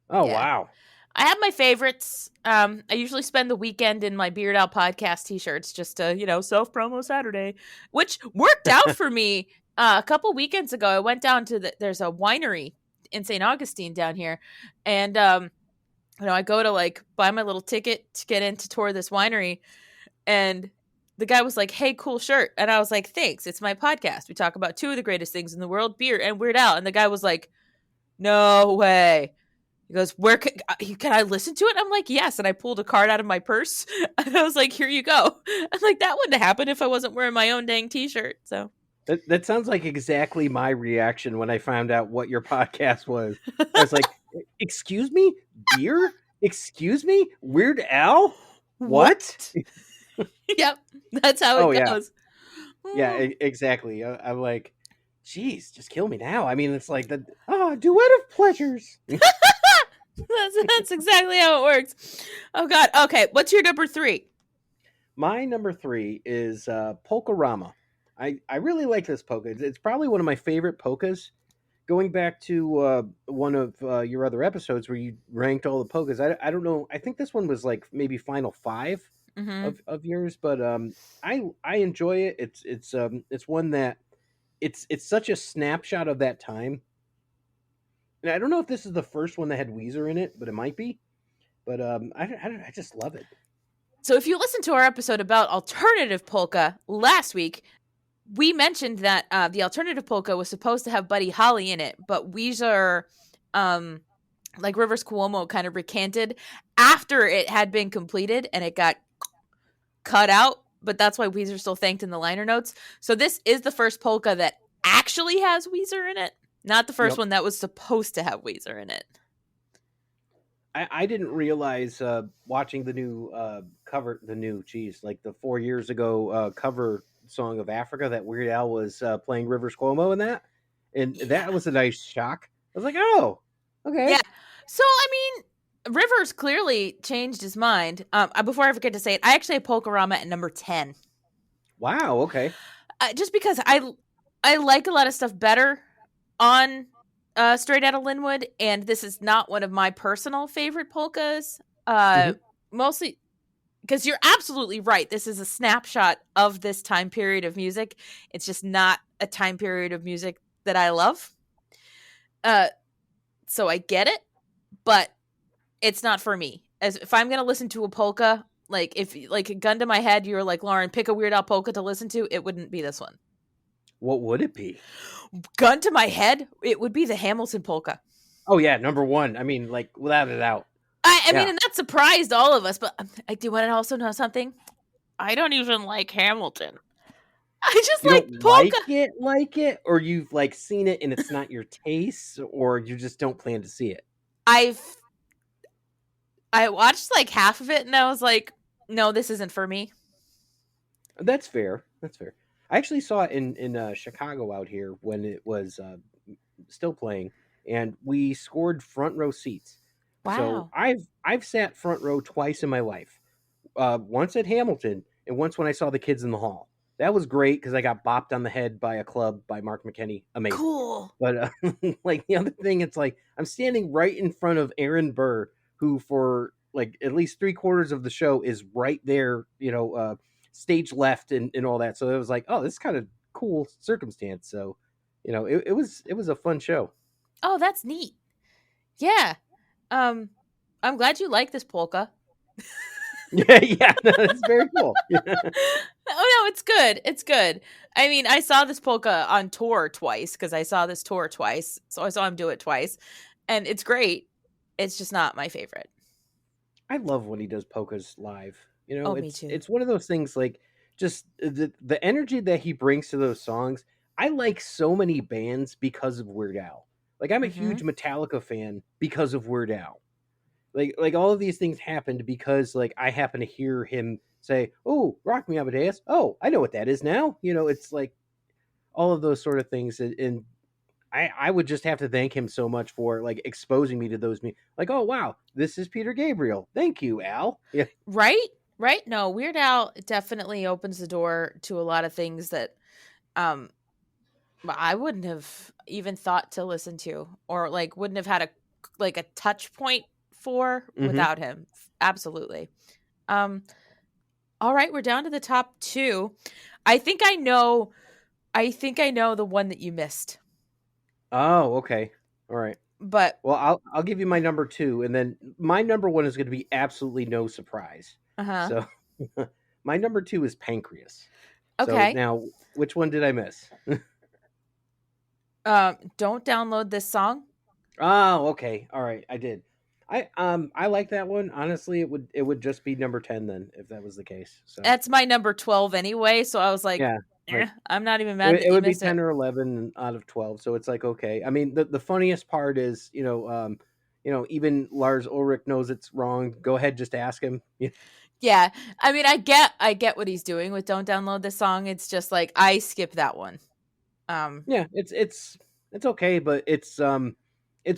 Oh Yeah. wow! I have my favorites. I usually spend the weekend in my Beard Out podcast t-shirts just to, self promo Saturday, which worked out for me. A couple weekends ago, I went down to there's a winery in St. Augustine down here, and I go to like buy my little ticket to get in to tour this winery, and the guy was like, "Hey, cool shirt," and I was like, "Thanks, it's my podcast. We talk about two of the greatest things in the world, beer and Weird Al." And the guy was like, "No way." He goes, "Where can I listen to it?" I'm like, "Yes." And I pulled a card out of my purse, and I was like, "Here you go." I'm like, that wouldn't happen if I wasn't wearing my own dang t-shirt. So that sounds like exactly my reaction when I found out what your podcast was. I was like, "Excuse me, beer? Excuse me, Weird Al? What?" Yep, that's how it goes. Yeah, exactly. I'm like, "Geez, just kill me now." I mean, it's like the duet of pleasures. That's exactly how it works. Oh God. Okay, what's your number 3? My number 3 is Polka-Rama. I really like this polka. It's probably one of my favorite polkas. Going back to one of your other episodes where you ranked all the polkas, I don't know. I think this one was like maybe final 5 of yours, but I enjoy it. It's one that it's such a snapshot of that time. And I don't know if this is the first one that had Weezer in it, but it might be. But I just love it. So if you listen to our episode about alternative polka last week, we mentioned that the alternative polka was supposed to have Buddy Holly in it, but Weezer, like Rivers Cuomo, kind of recanted after it had been completed and it got cut out. But that's why Weezer still thanked in the liner notes. So this is the first polka that actually has Weezer in it, not the first one that was supposed to have Weezer in it. I didn't realize watching the new like the 4 years ago cover song of Africa that Weird Al was playing Rivers Cuomo in that, and that was a nice shock. I was like, oh, okay, yeah. So I mean, Rivers clearly changed his mind. Before I forget to say it, I actually have Polka-Rama at number 10. Wow, okay, just because I like a lot of stuff better on Straight Outta Lynwood, and this is not one of my personal favorite polkas. Mostly because you're absolutely right. This is a snapshot of this time period of music. It's just not a time period of music that I love. So I get it, but it's not for me. As if I'm going to listen to a polka, like if like a gun to my head, you're like, Lauren, pick a Weird Al polka to listen to, it wouldn't be this one. What would it be? Gun to my head, it would be the Hamilton polka. Oh yeah, number 1. I mean, like without a doubt. I mean, and that surprised all of us. But I do want to also know something. I don't even like Hamilton. I just you like don't polka. like it, or you've like seen it and it's not your taste, or you just don't plan to see it. I watched like half of it and I was like, no, this isn't for me. That's fair. I actually saw it in Chicago out here when it was still playing, and we scored front row seats. Wow. So I've sat front row twice in my life. Once at Hamilton, and once when I saw the Kids in the Hall. That was great because I got bopped on the head by a club by Mark McKinney. Amazing. Cool. But like the other thing, it's like I'm standing right in front of Aaron Burr, who for like at least 3/4 of the show is right there, stage left and all that. So it was like, oh, this is kind of cool circumstance. So, it was a fun show. Oh, that's neat. Yeah. Um, I'm glad you like this polka. Yeah, yeah, no, it's very cool. Oh no, it's good. It's good. I mean, I saw this polka on tour twice because I saw this tour twice, so I saw him do it twice, and it's great. It's just not my favorite. I love when he does polkas live. Oh, me It's too. it's one of those things like just the energy that he brings to those songs. I like so many bands because of Weird Al. Like I'm a Mhm. huge Metallica fan because of Weird Al. Like all of these things happened because like I happen to hear him say, "Oh, Rock Me Amadeus." Oh, I know what that is now. It's like all of those sort of things, and I would just have to thank him so much for like exposing me to those. Like, oh wow, this is Peter Gabriel. Thank you, Al. Yeah, Right? Right? No, Weird Al definitely opens the door to a lot of things that um I wouldn't have even thought to listen to or like wouldn't have had a touch point for hmm without him. Absolutely. Um all right, we're down to the top 2. I think I know the one that you missed. Oh, okay, all right. But Well, I'll give you my number 2, and then my number 1 is going to be absolutely no surprise. uh-huh. So, my number 2 is Pancreas. So Okay. now, which one did I miss? Don't download this song. Oh, okay. All right, I did. I like that one. Honestly, it would just be number 10 then if that was the case. So, That's my number 12 anyway, so I was like, yeah, right. I'm not even It, mad that it you would be missed it. 10 or 11 out of 12, so it's like okay. I mean, the funniest part is, even Lars Ulrich knows it's wrong. Go ahead, just ask him. Yeah. Yeah. I mean, I get what he's doing with don't download this song. It's just like I skip that one. Yeah, it's okay, but it's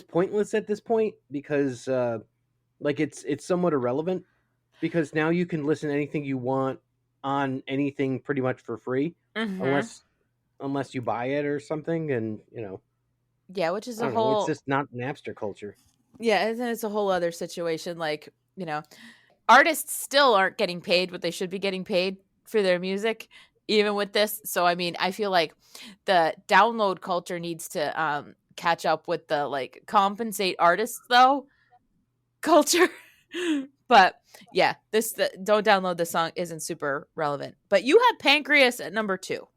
pointless at this point because like it's somewhat irrelevant because now you can listen to anything you want on anything pretty much for free Mhm. unless you buy it or something, and Yeah, which is I a don't know, it's whole just not Napster culture. yeah, and then it's a whole other situation like, artists still aren't getting paid what they should be getting paid for their music even with this. So I mean, I feel like the download culture needs to catch up with the like compensate artists though culture. But yeah, don't download this song isn't super relevant. But you had Pancreas at number 2.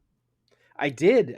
I did.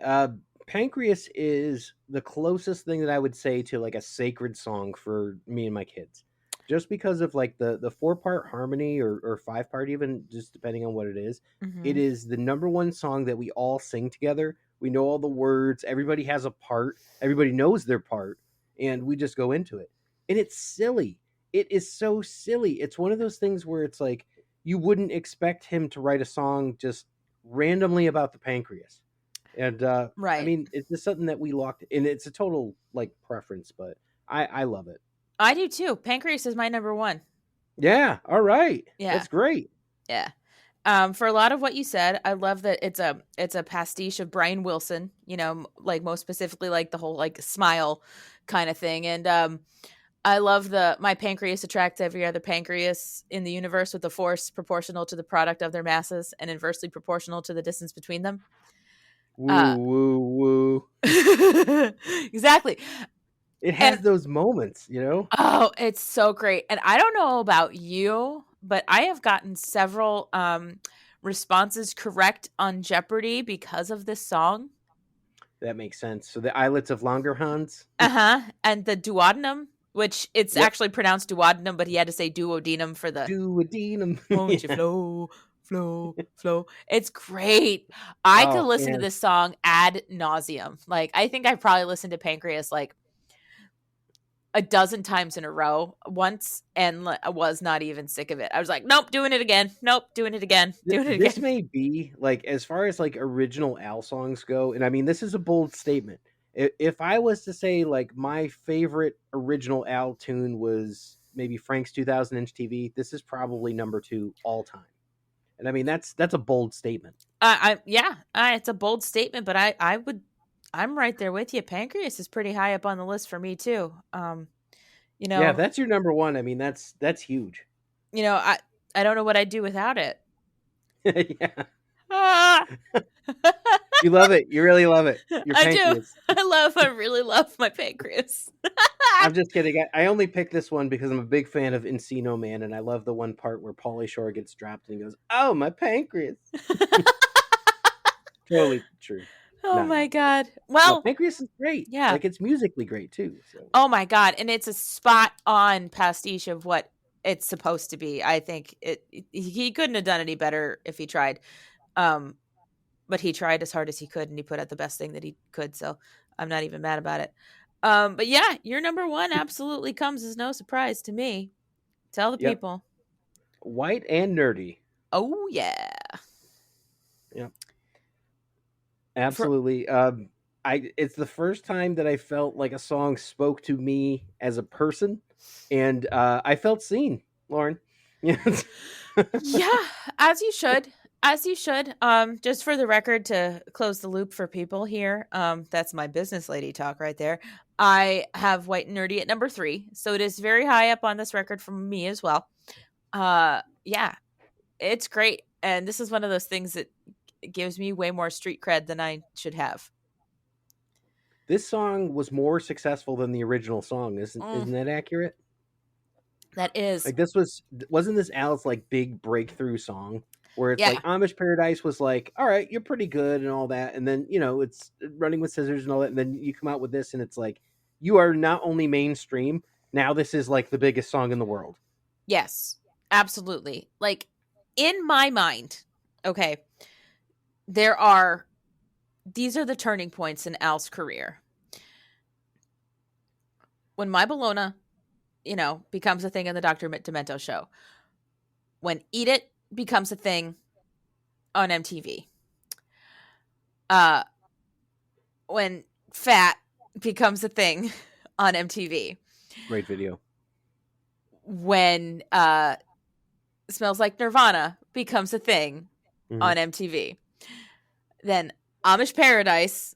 Pancreas is the closest thing that I would say to like a sacred song for me and my kids. Just because of like the 4-part harmony or 5-part even, just depending on what it is. It Mhm. is the number one song that we all sing together. We know all the words, everybody has a part, everybody knows their part, and we just go into it. And it's silly. It is so silly. It's one of those things where it's like you wouldn't expect him to write a song just randomly about the pancreas. And I Right. mean, it's just something that we locked, and it's a total like preference, but I love it. I do too. Pancreas is my number 1. Yeah, all right, Yeah. that's great. Yeah. For a lot of what you said, I love that it's a pastiche of Brian Wilson, like most specifically like the whole like smile kind of thing. And I love my pancreas attracts every other pancreas in the universe with a force proportional to the product of their masses and inversely proportional to the distance between them. Woo, woo, woo. Exactly. It has And those moments. oh, it's so great. And I don't know about you, but I have gotten several responses correct on Jeopardy because of this song. That makes sense. So the islets of Langerhans. Uh-huh. And the duodenum, which it's Yep. actually pronounced duodenum, but he had to say duodenum for the Duodenum. won't you Yeah. flow, flow, flow. It's great. I could Oh listen to man, this song ad nauseum. Like I think I probably listened to Pancreas like a dozen times in a row once and I was not even sick of it. I was like, nope, doing it again. Nope, doing it again. Doing it this again. may be like as far as like original Al songs go, and I mean this is a bold statement. If I was to say like my favorite original Al tune was maybe Frank's 2000 inch TV, this is probably number 2 all time. And I mean that's a bold statement. It's a bold statement, but I'm right there with you. Pancreas is pretty high up on the list for me too. You Yeah, know, if that's your number one, I mean, that's huge. I don't know what I'd do without it. Yeah. Ah! You love it. You really love it. Your I do. pancreas. I really love my pancreas. I'm just kidding. I only picked this one because I'm a big fan of Encino Man, and I love the one part where Pauly Shore gets dropped and he goes, "Oh, my pancreas." Totally true. Oh No, my God. no, Well, pancreas is great. yeah. Like, it's musically great too. So Oh my God. And it's a spot on pastiche of what it's supposed to be. I think he couldn't have done any better if he tried. But he tried as hard as he could and he put out the best thing that he could. So I'm not even mad about it. But yeah, your number one absolutely comes as no surprise to me. Tell the Yep. people. White and Nerdy. Oh yeah. Yep. Absolutely. It's the first time that I felt like a song spoke to me as a person, and I felt seen, Lauren. Yes. Yeah, as you should. As you should. Just for the record, to close the loop for people here, that's my business lady talk right there. I have White and Nerdy at number 3, so it is very high up on this record from me as well. Yeah, it's great, and this is one of those things that gives me way more street cred than I should have. This song was more successful than the original song, isn't that accurate? That is. Like, wasn't this Al's like big breakthrough song where it's Yeah. like Amish Paradise was like, all right, you're pretty good and all that, and then it's Running with Scissors and all that, and then you come out with this and it's like you are not only mainstream, now this is like the biggest song in the world. Yes, absolutely. Like, in my mind, okay, these are the turning points in Al's career. When My Bologna, becomes a thing in the Dr. Demento show. When Eat It becomes a thing on MTV. When Fat becomes a thing on MTV. Great video. When Smells Like Nirvana becomes a thing on MTV. Then Amish Paradise.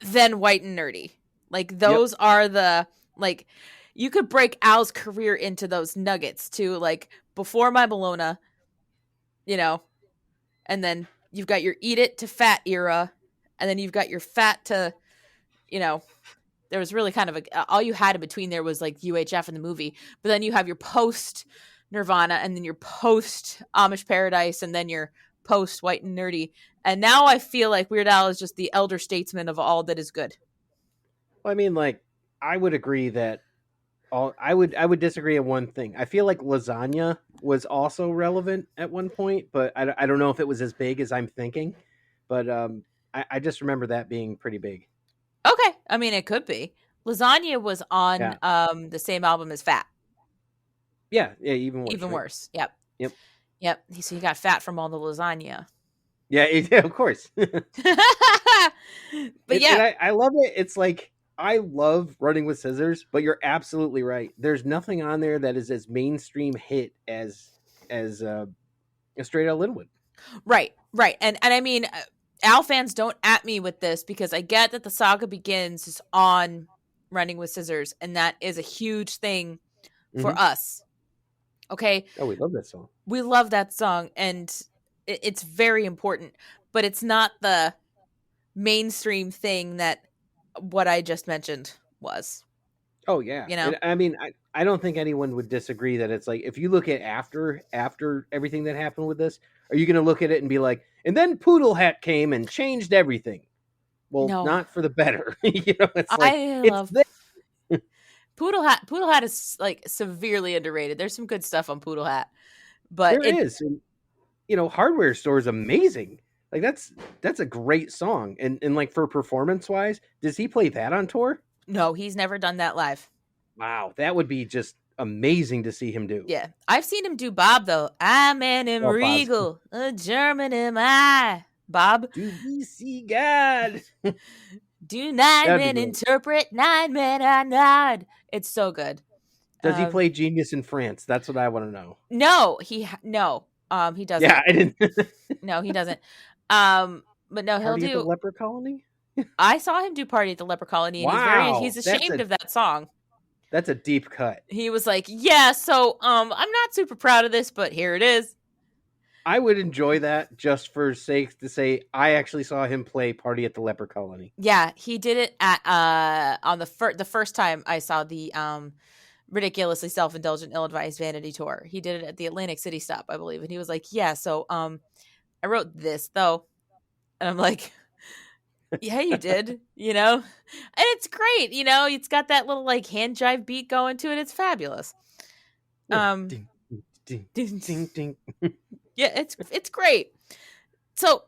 Then White and Nerdy. Like, those are the, like, you could break Al's career into those nuggets too. Like, before My Bologna, and then you've got your Eat It to Fat era, and then you've got your Fat to, there was really kind of all you had in between there was like UHF in the movie, but then you have your post Nirvana, and then your post Amish Paradise, and then your post White and Nerdy. And now I feel like Weird Al is just the elder statesman of all that is good. Well, I mean, like, I would agree that I would disagree on one thing. I feel like Lasagna was also relevant at one point, but I don't know if it was as big as I'm thinking. But I just remember that being pretty big. Okay, I mean, it could be. Lasagna was on the same album as Fat. Yeah, even worse. Even worse. Yep. Yep. So you got fat from all the lasagna. Yeah, of course. But I love it. It's like, I love Running with Scissors, but you're absolutely right. There's nothing on there that is as mainstream hit as Straight Outta Lynwood. Right. And I mean, Al fans, don't at me with this, because I get that The Saga Begins is on Running with Scissors, and that is a huge thing for us. Okay. Oh, we love that song. We love that song, and it's very important, but it's not the mainstream thing that what I just mentioned was. Oh yeah. I mean, I don't think anyone would disagree that it's like, if you look at after everything that happened with this, are you going to look at it and be like, and then Poodle Hat came and changed everything? Well, no. Not for the better. It's like, I love Poodle Hat. Poodle Hat is like severely underrated. There's some good stuff on Poodle Hat, but there is. And, Hardware Store is amazing. Like, that's a great song. And like, for performance wise, does he play that on tour? No, he's never done that live. Wow, that would be just amazing to see him do. Yeah, I've seen him do Bob though. I man him regal, a German am I. Bob. Do we see God? Do 9 men interpret, 9 men I nod. It's so good. Does he play Genius in France? That's what I want to know. No, he doesn't. Yeah, I didn't. No, he doesn't. But no, he'll Party do at the Leper Colony. I saw him do Party at the Leper Colony, and Wow, he's ashamed of that song. That's a deep cut. He was like, yeah, so I'm not super proud of this, but here it is. I would enjoy that just for sake to say I actually saw him play Party at the Leper Colony. Yeah, he did it at on the first time I saw the ridiculously self-indulgent ill-advised vanity tour. He did it at the Atlantic City stop, I believe, and he was like, yeah, so I wrote this though. And I'm like, yeah, you did, you know? And it's great, you know, it's got that little like hand jive beat going to it. It's fabulous. Ding, ding, ding, ding, ding. Yeah, it's great. So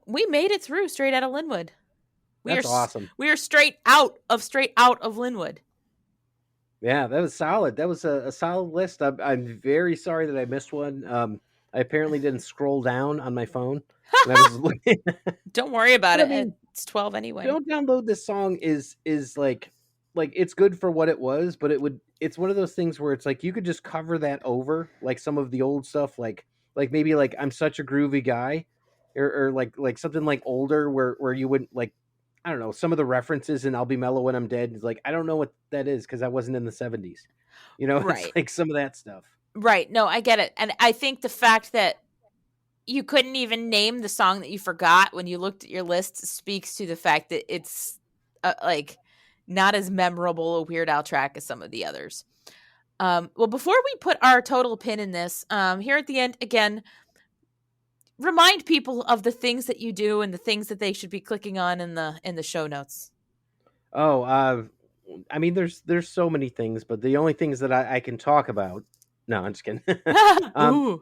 we made it through Straight Outta Lynwood. That's awesome. We are straight out of Lynwood. Yeah, that was solid. That was a solid list. I'm very sorry that I missed one. I apparently didn't scroll down on my phone. And I was looking. Don't worry about it. I mean, It's 12 anyway. Don't download this song is like it's good for what it was, but it's one of those things where it's like you could just cover that over like some of the old stuff, like maybe like I'm Such a Groovy Guy, or like something like older where you wouldn't like, I don't know, some of the references in I'll Be Mellow When I'm Dead is like I don't know what that is because I wasn't in the 70s. You know, Right. It's like some of that stuff. Right. No, I get it. And I think the fact that you couldn't even name the song that you forgot when you looked at your list speaks to the fact that it's like not as memorable a Weird Al track as some of the others. Well, before we put our total pin in this, here at the end, again, remind people of the things that you do and the things that they should be clicking on in the show notes. Oh, I mean, there's so many things, but the only things that I can talk about. No, I'm just kidding. Ooh.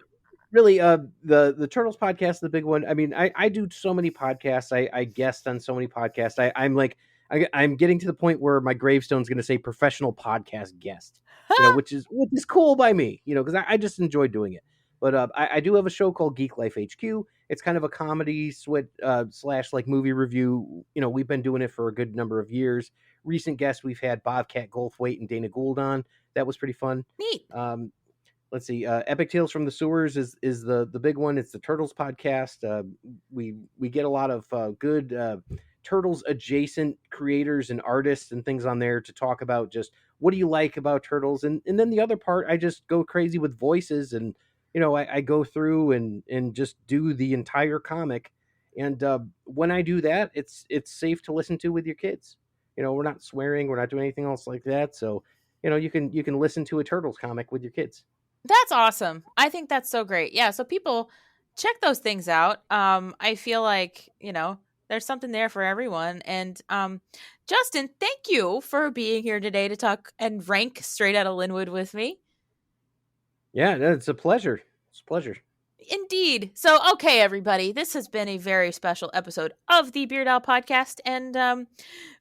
Really, the Turtles podcast, the big one. I mean, I do so many podcasts. I guest on so many podcasts. I'm getting to the point where my gravestone's going to say professional podcast guest, which is cool by me, because I just enjoy doing it. But I do have a show called Geek Life HQ. It's kind of a comedy slash like movie review. We've been doing it for a good number of years. Recent guests we've had Bobcat Goldthwait and Dana Gould on. That was pretty fun. Neat. Let's see. Epic Tales from the Sewers is the big one. It's the Turtles podcast. We get a lot of good Turtles adjacent creators and artists and things on there to talk about just what do you like about Turtles, and then the other part I just go crazy with voices, and I go through and just do the entire comic, and when I do that, it's safe to listen to with your kids. We're not swearing, we're not doing anything else like that, so you can listen to a Turtles comic with your kids. That's awesome. I think that's so great. Yeah, so people check those things out. I feel like, there's something there for everyone. And Justin, thank you for being here today to talk and rank Straight Outta Lynwood with me. Yeah, it's a pleasure. It's a pleasure. Indeed. So, okay, everybody, this has been a very special episode of the Beard Owl Podcast. And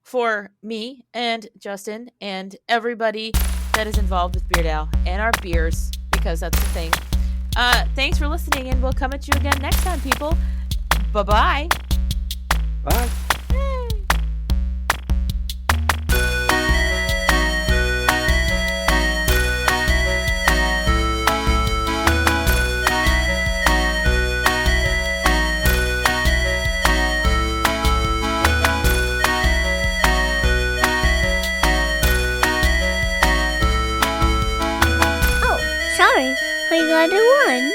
for me and Justin and everybody that is involved with Beard Owl and our beers, because that's the thing. Thanks for listening, and we'll come at you again next time, people. Bye-bye. Bye. We got a one.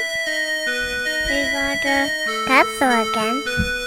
We got a pencil again.